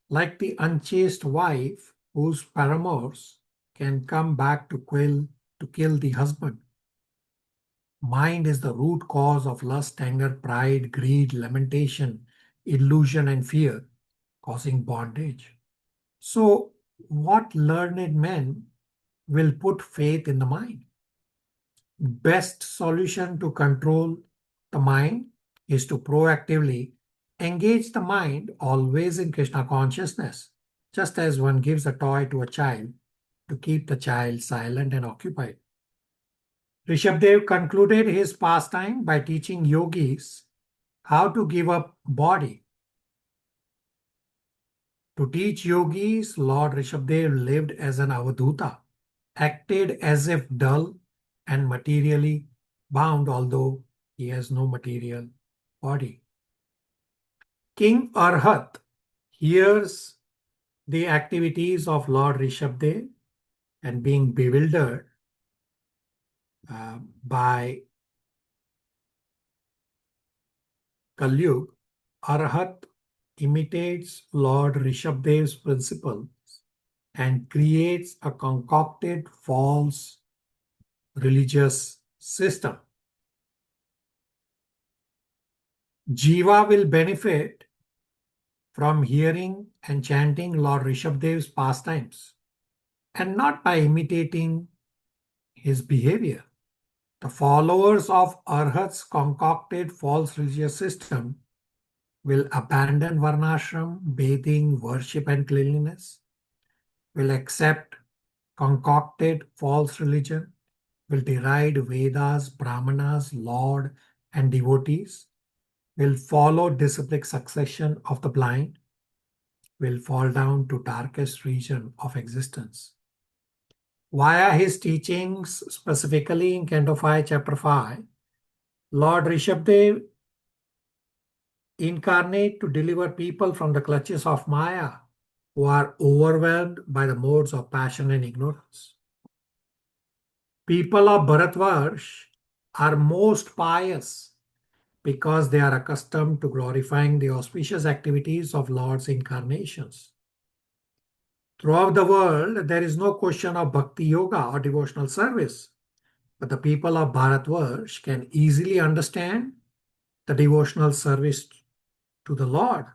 like the unchaste wife whose paramours can come back to kill the husband. Mind is the root cause of lust, anger, pride, greed, lamentation, illusion, and fear, causing bondage. So, what learned men will put faith in the mind? Best solution to control the mind is to proactively engage the mind always in Krishna consciousness, just as one gives a toy to a child to keep the child silent and occupied. Rishabdev concluded his pastime by teaching yogis how to give up body. To teach yogis, Lord Rishabdev lived as an avadhuta, acted as if dull and materially bound, although he has no material body. King Arhat hears the activities of Lord Rishabdev and being bewildered by Kalyug, Arhat imitates Lord Rishabdev's principles and creates a concocted false religious system. Jiva will benefit from hearing and chanting Lord Rishabdev's pastimes and not by imitating his behavior. The followers of Arhat's concocted false religious system will abandon varnashram, bathing, worship, and cleanliness, will accept concocted false religion, will deride Vedas, Brahmanas, Lord, and devotees, will follow disciplic succession of the blind, will fall down to darkest region of existence. Via his teachings, specifically in Canto 5, Chapter 5, Lord Rishabdev incarnate to deliver people from the clutches of Maya, who are overwhelmed by the modes of passion and ignorance. People of Bharatvarsh are most pious because they are accustomed to glorifying the auspicious activities of Lord's incarnations. Throughout the world, there is no question of bhakti yoga or devotional service, but the people of Bharatvarsh can easily understand the devotional service to the Lord.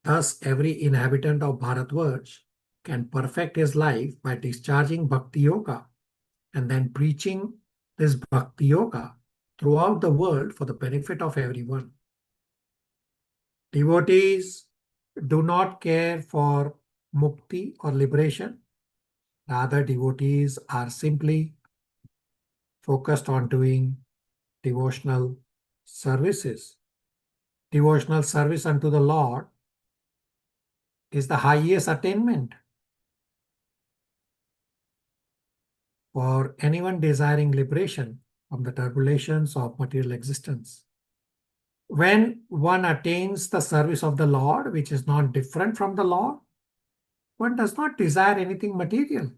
Thus, every inhabitant of Bharatvarsh can perfect his life by discharging bhakti yoga and then preaching this bhakti yoga throughout the world for the benefit of everyone. Devotees do not care for mukti or liberation. Rather, devotees are simply focused on doing devotional services. Devotional service unto the Lord is the highest attainment for anyone desiring liberation from the turbulations of material existence. When one attains the service of the Lord, which is not different from the Lord, one does not desire anything material.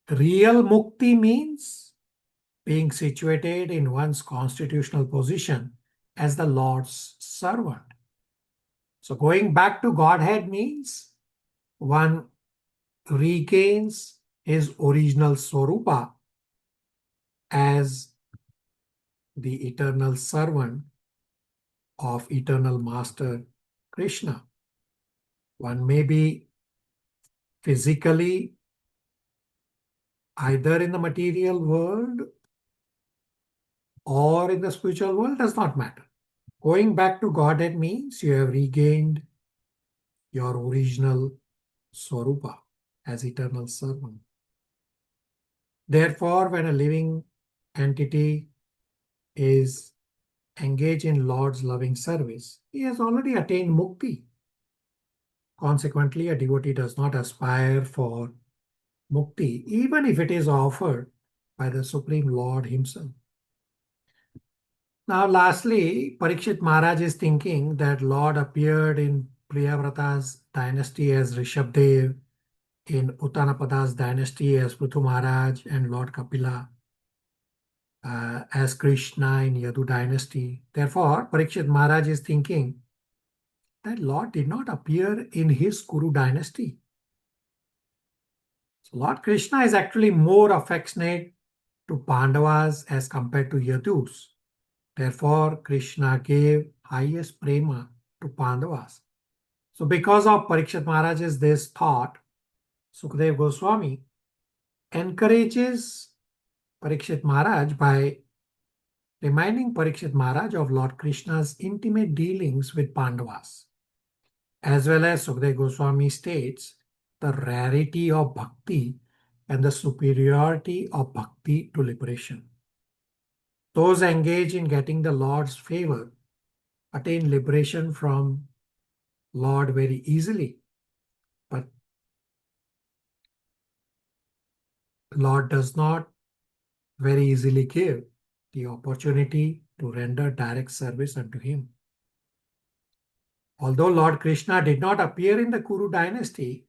Real mukti means being situated in one's constitutional position as the Lord's servant. So going back to Godhead means one regains his original Swarupa as the eternal servant of eternal Master Krishna. One may be physically either in the material world or in the spiritual world, does not matter. Going back to Godhead means you have regained your original Swarupa as eternal servant. Therefore, when a living entity is engaged in Lord's loving service, he has already attained mukti. Consequently, a devotee does not aspire for mukti, even if it is offered by the Supreme Lord himself. Now, lastly, Parikshit Maharaj is thinking that Lord appeared in Priyavrata's dynasty as Rishabdev, in Uttanapada's dynasty as Prithu Maharaj, and Lord Kapila as Krishna in Yadu dynasty. Therefore, Parikshit Maharaj is thinking that Lord did not appear in his Kuru dynasty. So Lord Krishna is actually more affectionate to Pandavas as compared to Yadus. Therefore, Krishna gave highest prema to Pandavas. So because of Parikshit Maharaj's this thought, Sukadeva Goswami encourages Parikshit Maharaj by reminding Parikshit Maharaj of Lord Krishna's intimate dealings with Pandavas. As well as Sukadeva Goswami states the rarity of bhakti and the superiority of bhakti to liberation. Those engaged in getting the Lord's favor attain liberation from Lord very easily, but Lord does not very easily give the opportunity to render direct service unto him. Although Lord Krishna did not appear in the Kuru dynasty,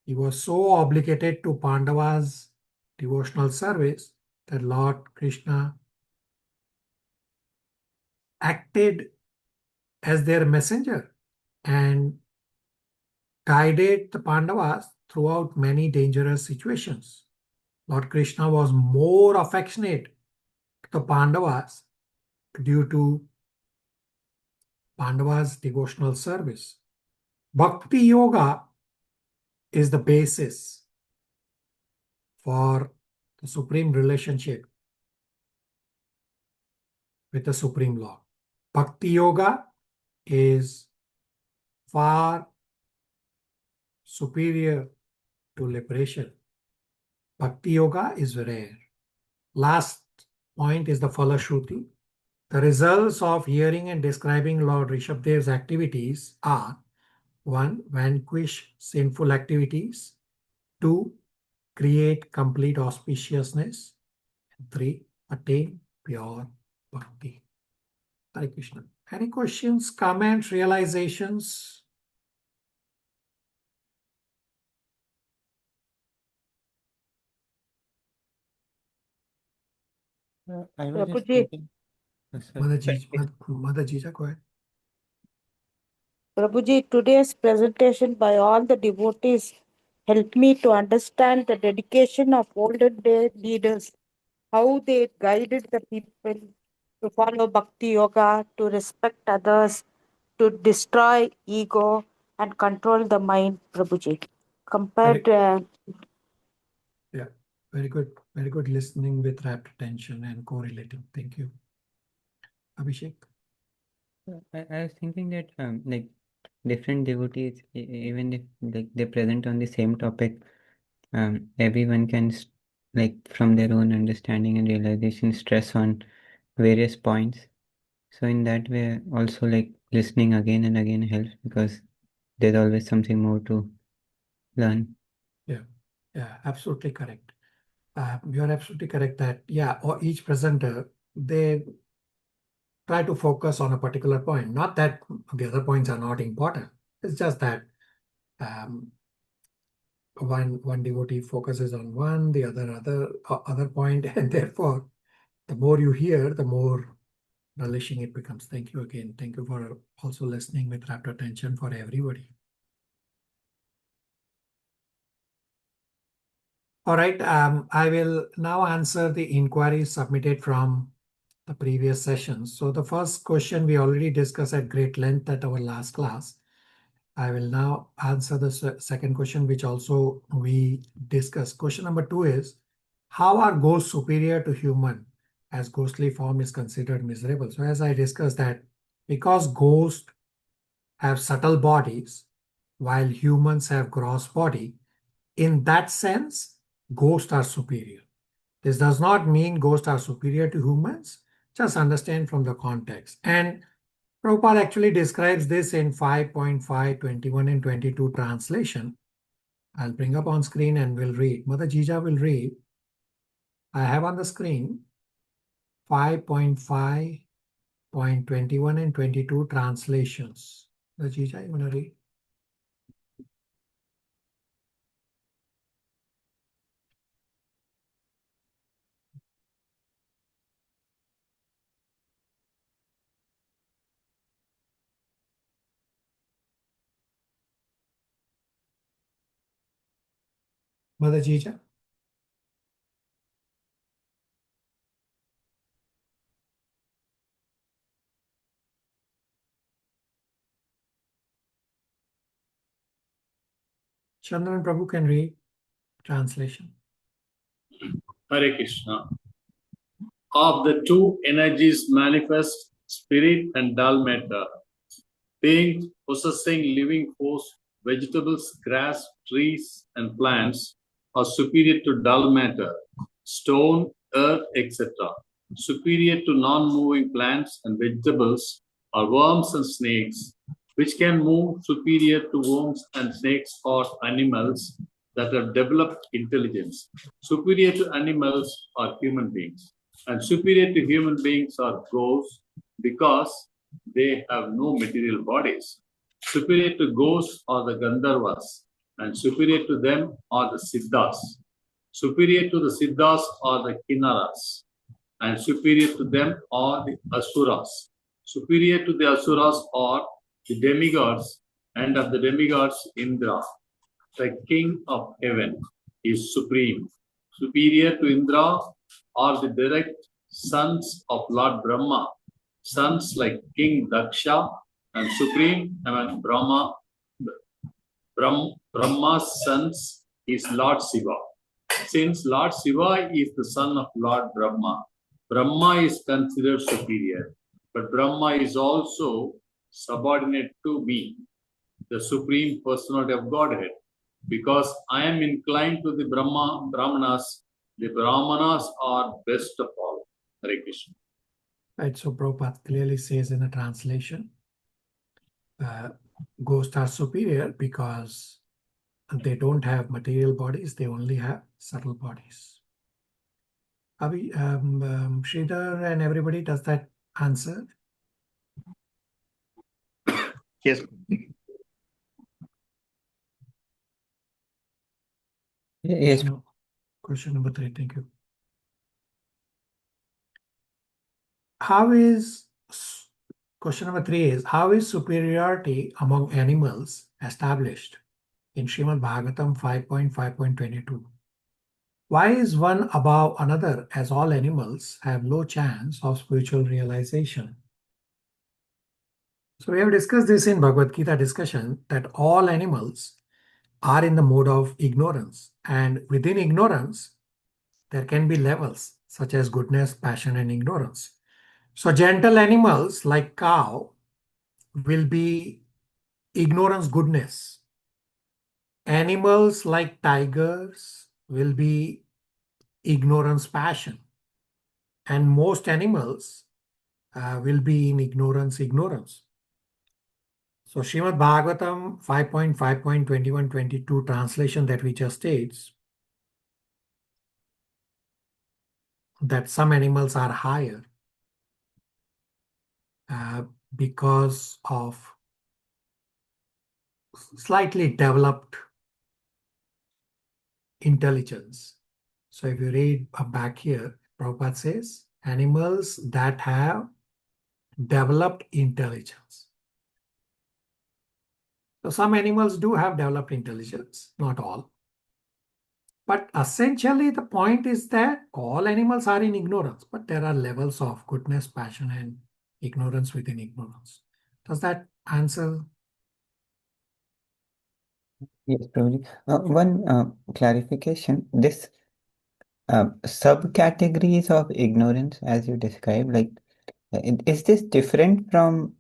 he was so obligated to Pandavas' devotional service that Lord Krishna acted as their messenger and guided the Pandavas throughout many dangerous situations. Lord Krishna was more affectionate to the Pandavas due to Pandavas' devotional service. Bhakti Yoga is the basis for the supreme relationship with the Supreme Lord. Bhakti Yoga is far superior to liberation. Bhakti Yoga is rare. Last point is the Falashruti. The results of hearing and describing Lord Rishabdev's activities are: 1. Vanquish sinful activities. 2. Create complete auspiciousness. 3. Attain pure bhakti. Hare Krishna. Any questions, comments, realizations? I was just Prabhuji, thinking. Sorry. Mother Jija, go ahead. Prabhuji, today's presentation by all the devotees helped me to understand the dedication of olden day leaders, how they guided the people to follow bhakti yoga, to respect others, to destroy ego and control the mind, Prabhuji. Compared, Yeah, very good. Very good listening with rapt attention and correlating. Thank you. Abhishek? I was thinking that like different devotees, even if like they present on the same topic, everyone can like from their own understanding and realization stress on various points. So in that way, also like listening again and again helps because there's always something more to learn. Yeah, absolutely correct. You're absolutely correct that, or each presenter, they try to focus on a particular point. Not that the other points are not important. It's just that um, one devotee focuses on one, the other point, and therefore, the more you hear, the more relishing it becomes. Thank you again. Thank you for also listening with rapt attention for everybody. All right, I will now answer the inquiries submitted from the previous sessions. So the first question we already discussed at great length at our last class. I will now answer the second question, which also we discussed. Question number 2 is, how are ghosts superior to human as ghostly form is considered miserable? So as I discussed that, because ghosts have subtle bodies while humans have gross body, in that sense, ghosts are superior. This does not mean ghosts are superior to humans. Just understand from the context. And Prabhupada actually describes this in 5.5, 21 and 22 translation. I'll bring up on screen and we'll read. Mother Jija will read. I have on the screen 5.5.21 and 22 translations. Mother Jija, you want to read? Mother Jija? Chandran Prabhu can read translation. Hare Krishna. Of the two energies manifest, spirit and dull matter, beings possessing living force, vegetables, grass, trees, and plants are superior to dull matter, stone, earth, etc. Superior to non-moving plants and vegetables are worms and snakes, which can move. Superior to worms and snakes are animals that have developed intelligence. Superior to animals are human beings. And superior to human beings are ghosts because they have no material bodies. Superior to ghosts are the Gandharvas, and superior to them are the Siddhas. Superior to the Siddhas are the Kinnaras, and superior to them are the Asuras. Superior to the Asuras are the demigods, and of the demigods, Indra, the king of heaven, is supreme. Superior to Indra are the direct sons of Lord Brahma, sons like King Daksha, and supreme among Brahma's sons is Lord Shiva. Since Lord Shiva is the son of Lord Brahma, Brahma is considered superior, but Brahma is also subordinate to me, the Supreme Personality of Godhead. Because I am inclined to the Brahmanas, the Brahmanas are best of all. Hare Krishna. Right, so Prabhupada clearly says in a translation, ghosts are superior because they don't have material bodies, they only have subtle bodies. Abhi, Sridhar and everybody, does that answer? Yes. Yes. No. Question number 3, thank you. question number 3 is, how is superiority among animals established in Srimad Bhagavatam 5.5.22? Why is one above another, as all animals have low chance of spiritual realization? So we have discussed this in Bhagavad Gita discussion, that all animals are in the mode of ignorance, and within ignorance there can be levels such as goodness, passion, and ignorance. So gentle animals like cow will be ignorance, goodness. Animals like tigers will be ignorance, passion. And most animals will be in ignorance, ignorance. So Srimad Bhagavatam 5.5.21-22 translation that we just states that some animals are higher because of slightly developed intelligence. So if you read back here, Prabhupada says, animals that have developed intelligence. So some animals do have developed intelligence, not all. But essentially the point is that all animals are in ignorance, but there are levels of goodness, passion, and ignorance within ignorance. Does that answer? Yes, Prabhuji. One clarification. This subcategories of ignorance, as you described, like, is this different from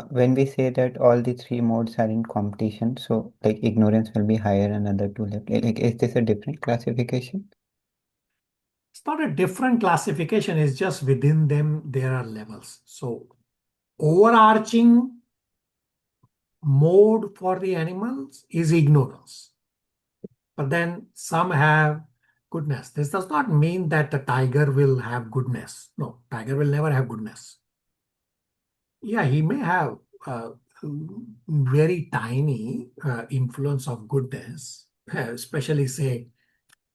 when we say that all the three modes are in competition? So, like, ignorance will be higher and other two left. Like, is this a different classification? It's not a different classification, it's just within them there are levels. So overarching mode for the animals is ignorance. But then some have goodness. This does not mean that the tiger will have goodness. No, tiger will never have goodness. Yeah, he may have very tiny influence of goodness, especially say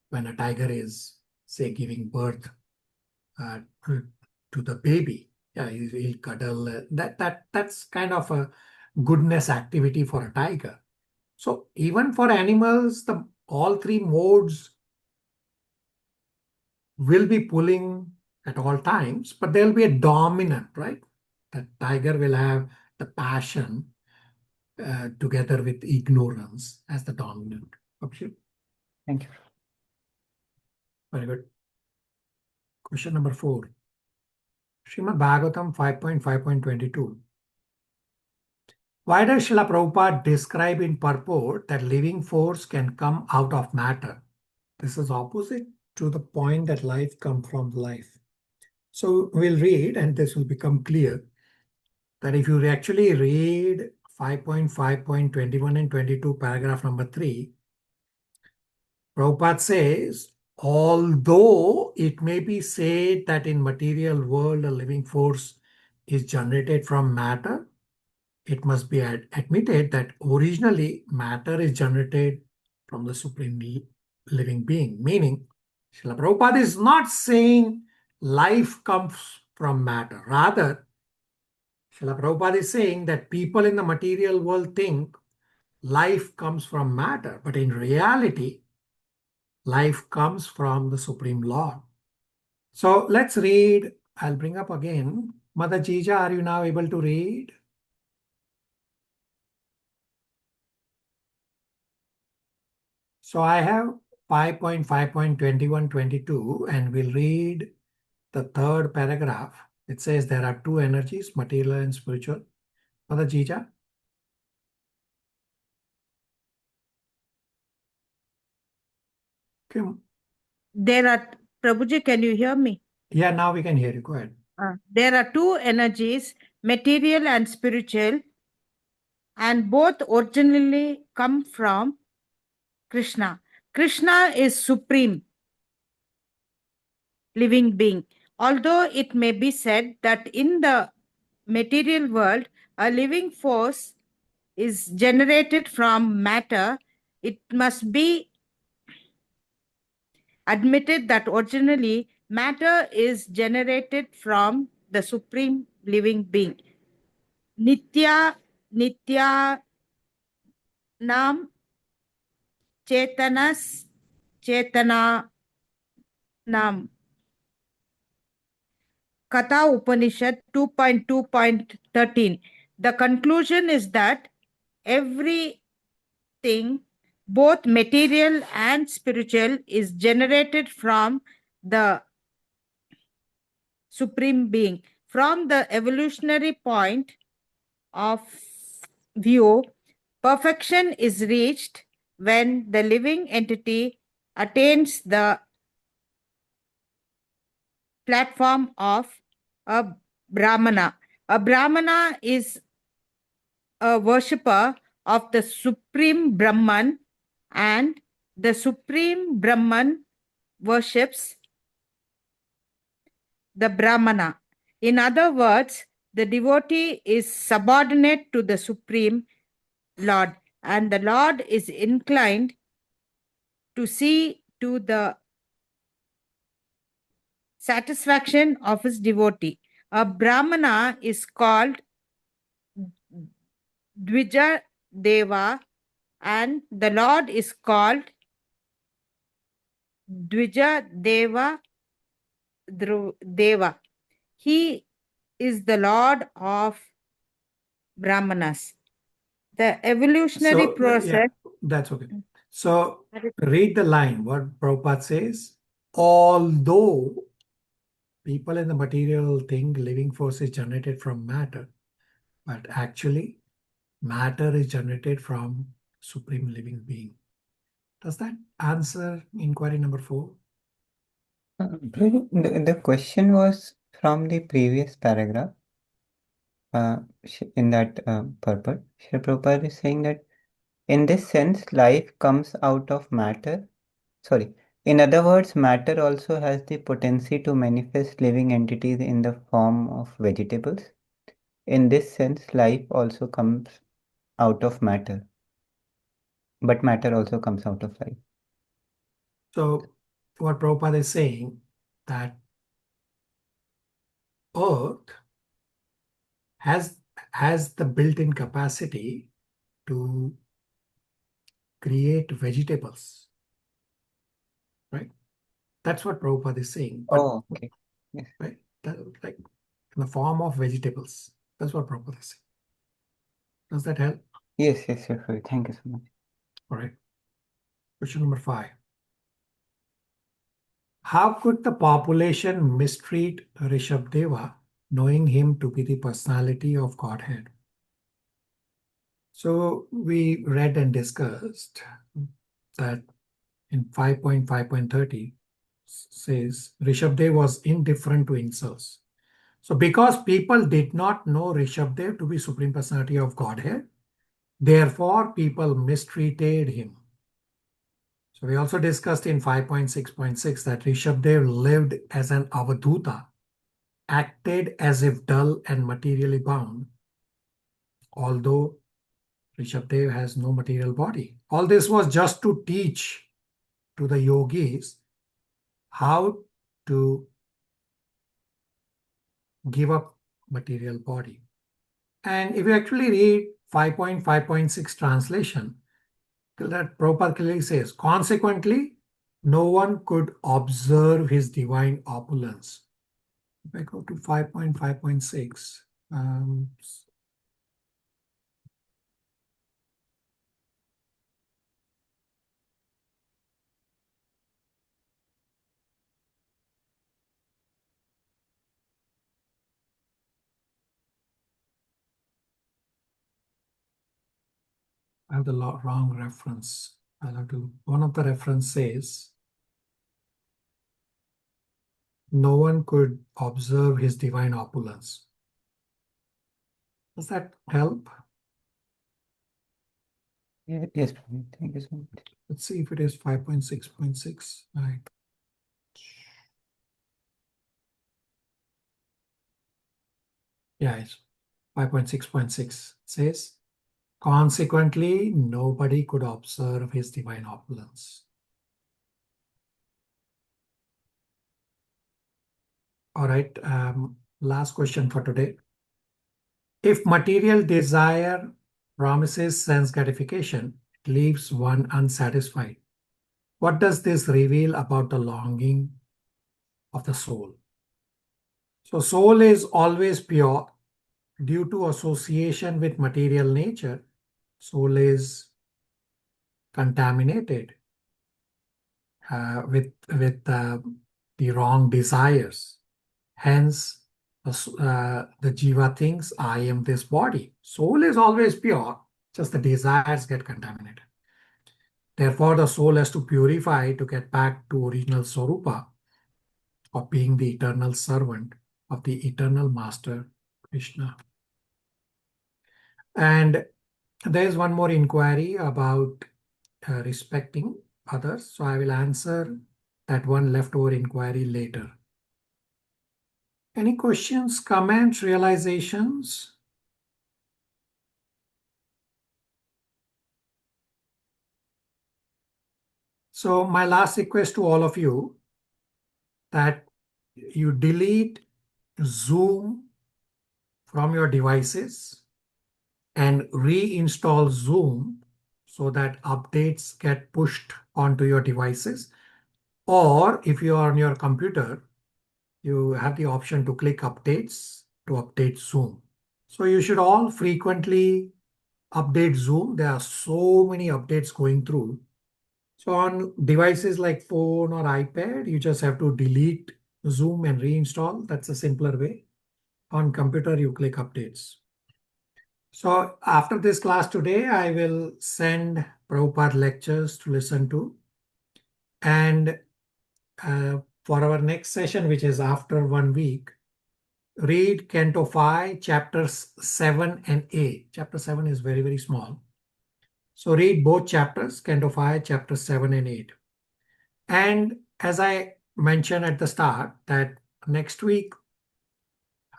when a tiger is, say, giving birth to the baby. Yeah, he'll cuddle. That's kind of a goodness activity for a tiger. So even for animals, all three modes will be pulling at all times, but there will be a dominant, right? The tiger will have the passion together with ignorance as the dominant. Okay. Thank you. Very good. Question number 4. Srimad Bhagavatam 5.5.22. Why does Srila Prabhupada describe in purport that living force can come out of matter? This is opposite to the point that life comes from life. So we'll read, and this will become clear, that if you actually read 5.5.21 and 22, paragraph number 3, Prabhupada says, although it may be said that in material world a living force is generated from matter, it must be admitted that originally matter is generated from the supreme living being. Meaning, Srila Prabhupada is not saying life comes from matter. Rather, Srila Prabhupada is saying that people in the material world think life comes from matter, but in reality, life comes from the Supreme Lord. So let's read. I'll bring up again. Mother Jija, are you now able to read? So I have 5.5.21-22, and we'll read the third paragraph. It says there are two energies, material and spiritual. Mother Jija? Okay. There are, Prabhuji, can you hear me? Yeah, now we can hear you. Go ahead. There are two energies, material and spiritual, and both originally come from Krishna. Krishna is supreme living being. Although it may be said that in the material world, a living force is generated from matter, it must be admitted that originally matter is generated from the Supreme Living Being. Nitya Nam Chetanas Chetana Nam. Katha Upanishad 2.2.13. The conclusion is that everything, both material and spiritual, is generated from the Supreme Being. From the evolutionary point of view, perfection is reached when the living entity attains the platform of a Brahmana. A Brahmana is a worshipper of the Supreme Brahman, and the Supreme Brahman worships the Brahmana. In other words, the devotee is subordinate to the Supreme Lord, and the Lord is inclined to see to the satisfaction of his devotee. A Brahmana is called Dvija Deva, and the Lord is called Dvija Deva. He is the Lord of Brahmanas. The evolutionary process. That's okay. So read the line, what Prabhupada says. Although people in the material think living force is generated from matter, but actually matter is generated from Supreme Living Being. Does that answer inquiry number 4? The question was from the previous paragraph. In that purport, Srila Prabhupada is saying that in this sense, life comes out of matter. Sorry. In other words, matter also has the potency to manifest living entities in the form of vegetables. In this sense, life also comes out of matter. But matter also comes out of life. So what Prabhupada is saying, that Earth has the built-in capacity to create vegetables, right? That's what Prabhupada is saying. Oh, okay. Yes. Right? Like in the form of vegetables. That's what Prabhupada is saying. Does that help? Yes, sure. Thank you so much. All right. Question number 5. How could the population mistreat Rishabdeva, knowing him to be the personality of Godhead? So we read and discussed that in 5.5.30 says Rishabdev was indifferent to insults. So because people did not know Rishabdev to be Supreme Personality of Godhead, therefore people mistreated him. So we also discussed in 5.6.6 that Rishabdev lived as an avadhuta, acted as if dull and materially bound, although Rishabdev has no material body. All this was just to teach to the yogis how to give up material body. And if you actually read 5.5.6 translation, that Prabhupada clearly says, consequently, no one could observe his divine opulence. If I go to 5.5.6, I have the wrong reference. I'll have to, one of the reference says, no one could observe his divine opulence. Does that help? Yes, thank you so much. Let's see if it is 5.6.6. Right. Yeah, it's 5.6.6 says, consequently, nobody could observe his divine opulence. All right, last question for today. If material desire promises sense gratification, it leaves one unsatisfied. What does this reveal about the longing of the soul? So soul is always pure. Due to association with material nature, soul is contaminated with the wrong desires. Hence, the jiva thinks, I am this body. Soul is always pure, just the desires get contaminated. Therefore, the soul has to purify to get back to original Swarupa of being the eternal servant of the eternal master, Krishna. And there's one more inquiry about respecting others. So I will answer that one leftover inquiry later. Any questions, comments, realizations? So my last request to all of you that you delete Zoom from your devices and reinstall Zoom so that updates get pushed onto your devices. Or if you are on your computer, you have the option to click updates to update Zoom. So you should all frequently update Zoom. There are so many updates going through. So on devices like phone or iPad, you just have to delete Zoom and reinstall. That's a simpler way. On computer, you click updates. So after this class today, I will send Prabhupada lectures to listen to. And for our next session, which is after 1 week, read Canto 5, chapters 7 and 8. Chapter 7 is very, very small. So read both chapters, Canto 5, chapters 7 and 8. And as I mentioned at the start, that next week,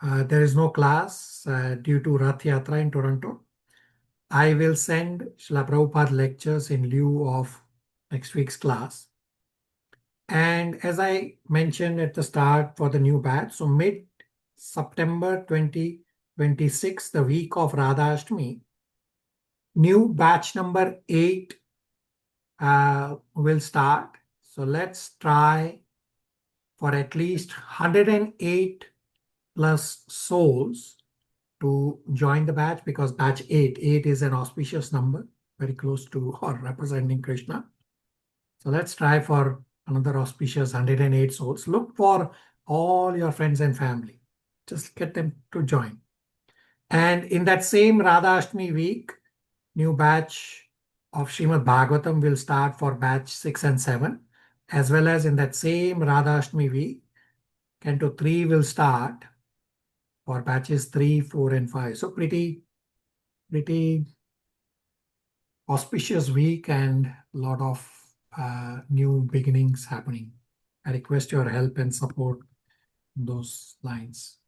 there is no class due to Rath Yatra in Toronto. I will send Srila Prabhupada lectures in lieu of next week's class. And as I mentioned at the start for the new batch, so mid-September 2026, the week of Radha Ashtami, new batch number 8 will start. So let's try for at least 108 plus souls to join the batch, because batch 8 is an auspicious number, very close to or representing Krishna. So let's try for another auspicious 108 souls. Look for all your friends and family. Just get them to join. And in that same Radha Ashtami week, new batch of Srimad Bhagavatam will start for batch 6 and 7, as well as in that same Radha Ashtami week, Canto 3 will start for batches 3, 4, and 5. So pretty auspicious week and a lot of new beginnings happening. I request your help and support in those lines.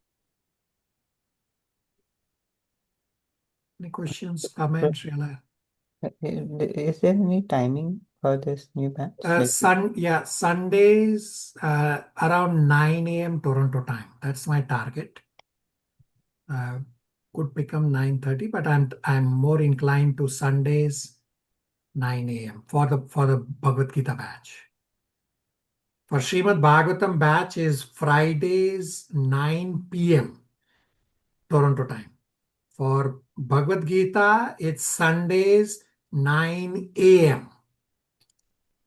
Any questions, comments, Srila? Is there any timing for this new batch? Sundays around 9 a.m. Toronto time. That's my target. Could become 9:30, but I'm more inclined to Sundays 9 a.m. for the Bhagavad Gita batch. For Srimad Bhagavatam batch is Fridays 9 p.m. Toronto time. For Bhagavad Gita, it's Sundays 9 a.m.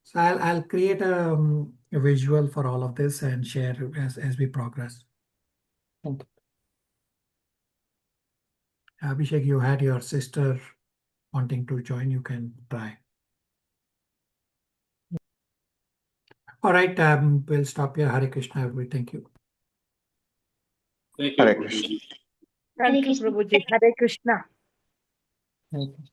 So I'll create a visual for all of this and share as we progress. Thank you. Abhishek, you had your sister wanting to join, you can try. All right, we'll stop here. Hare Krishna, everybody. Thank you. Thank you. Hare Krishna. Thank you, Prabhuji. Hare Krishna. Thank you.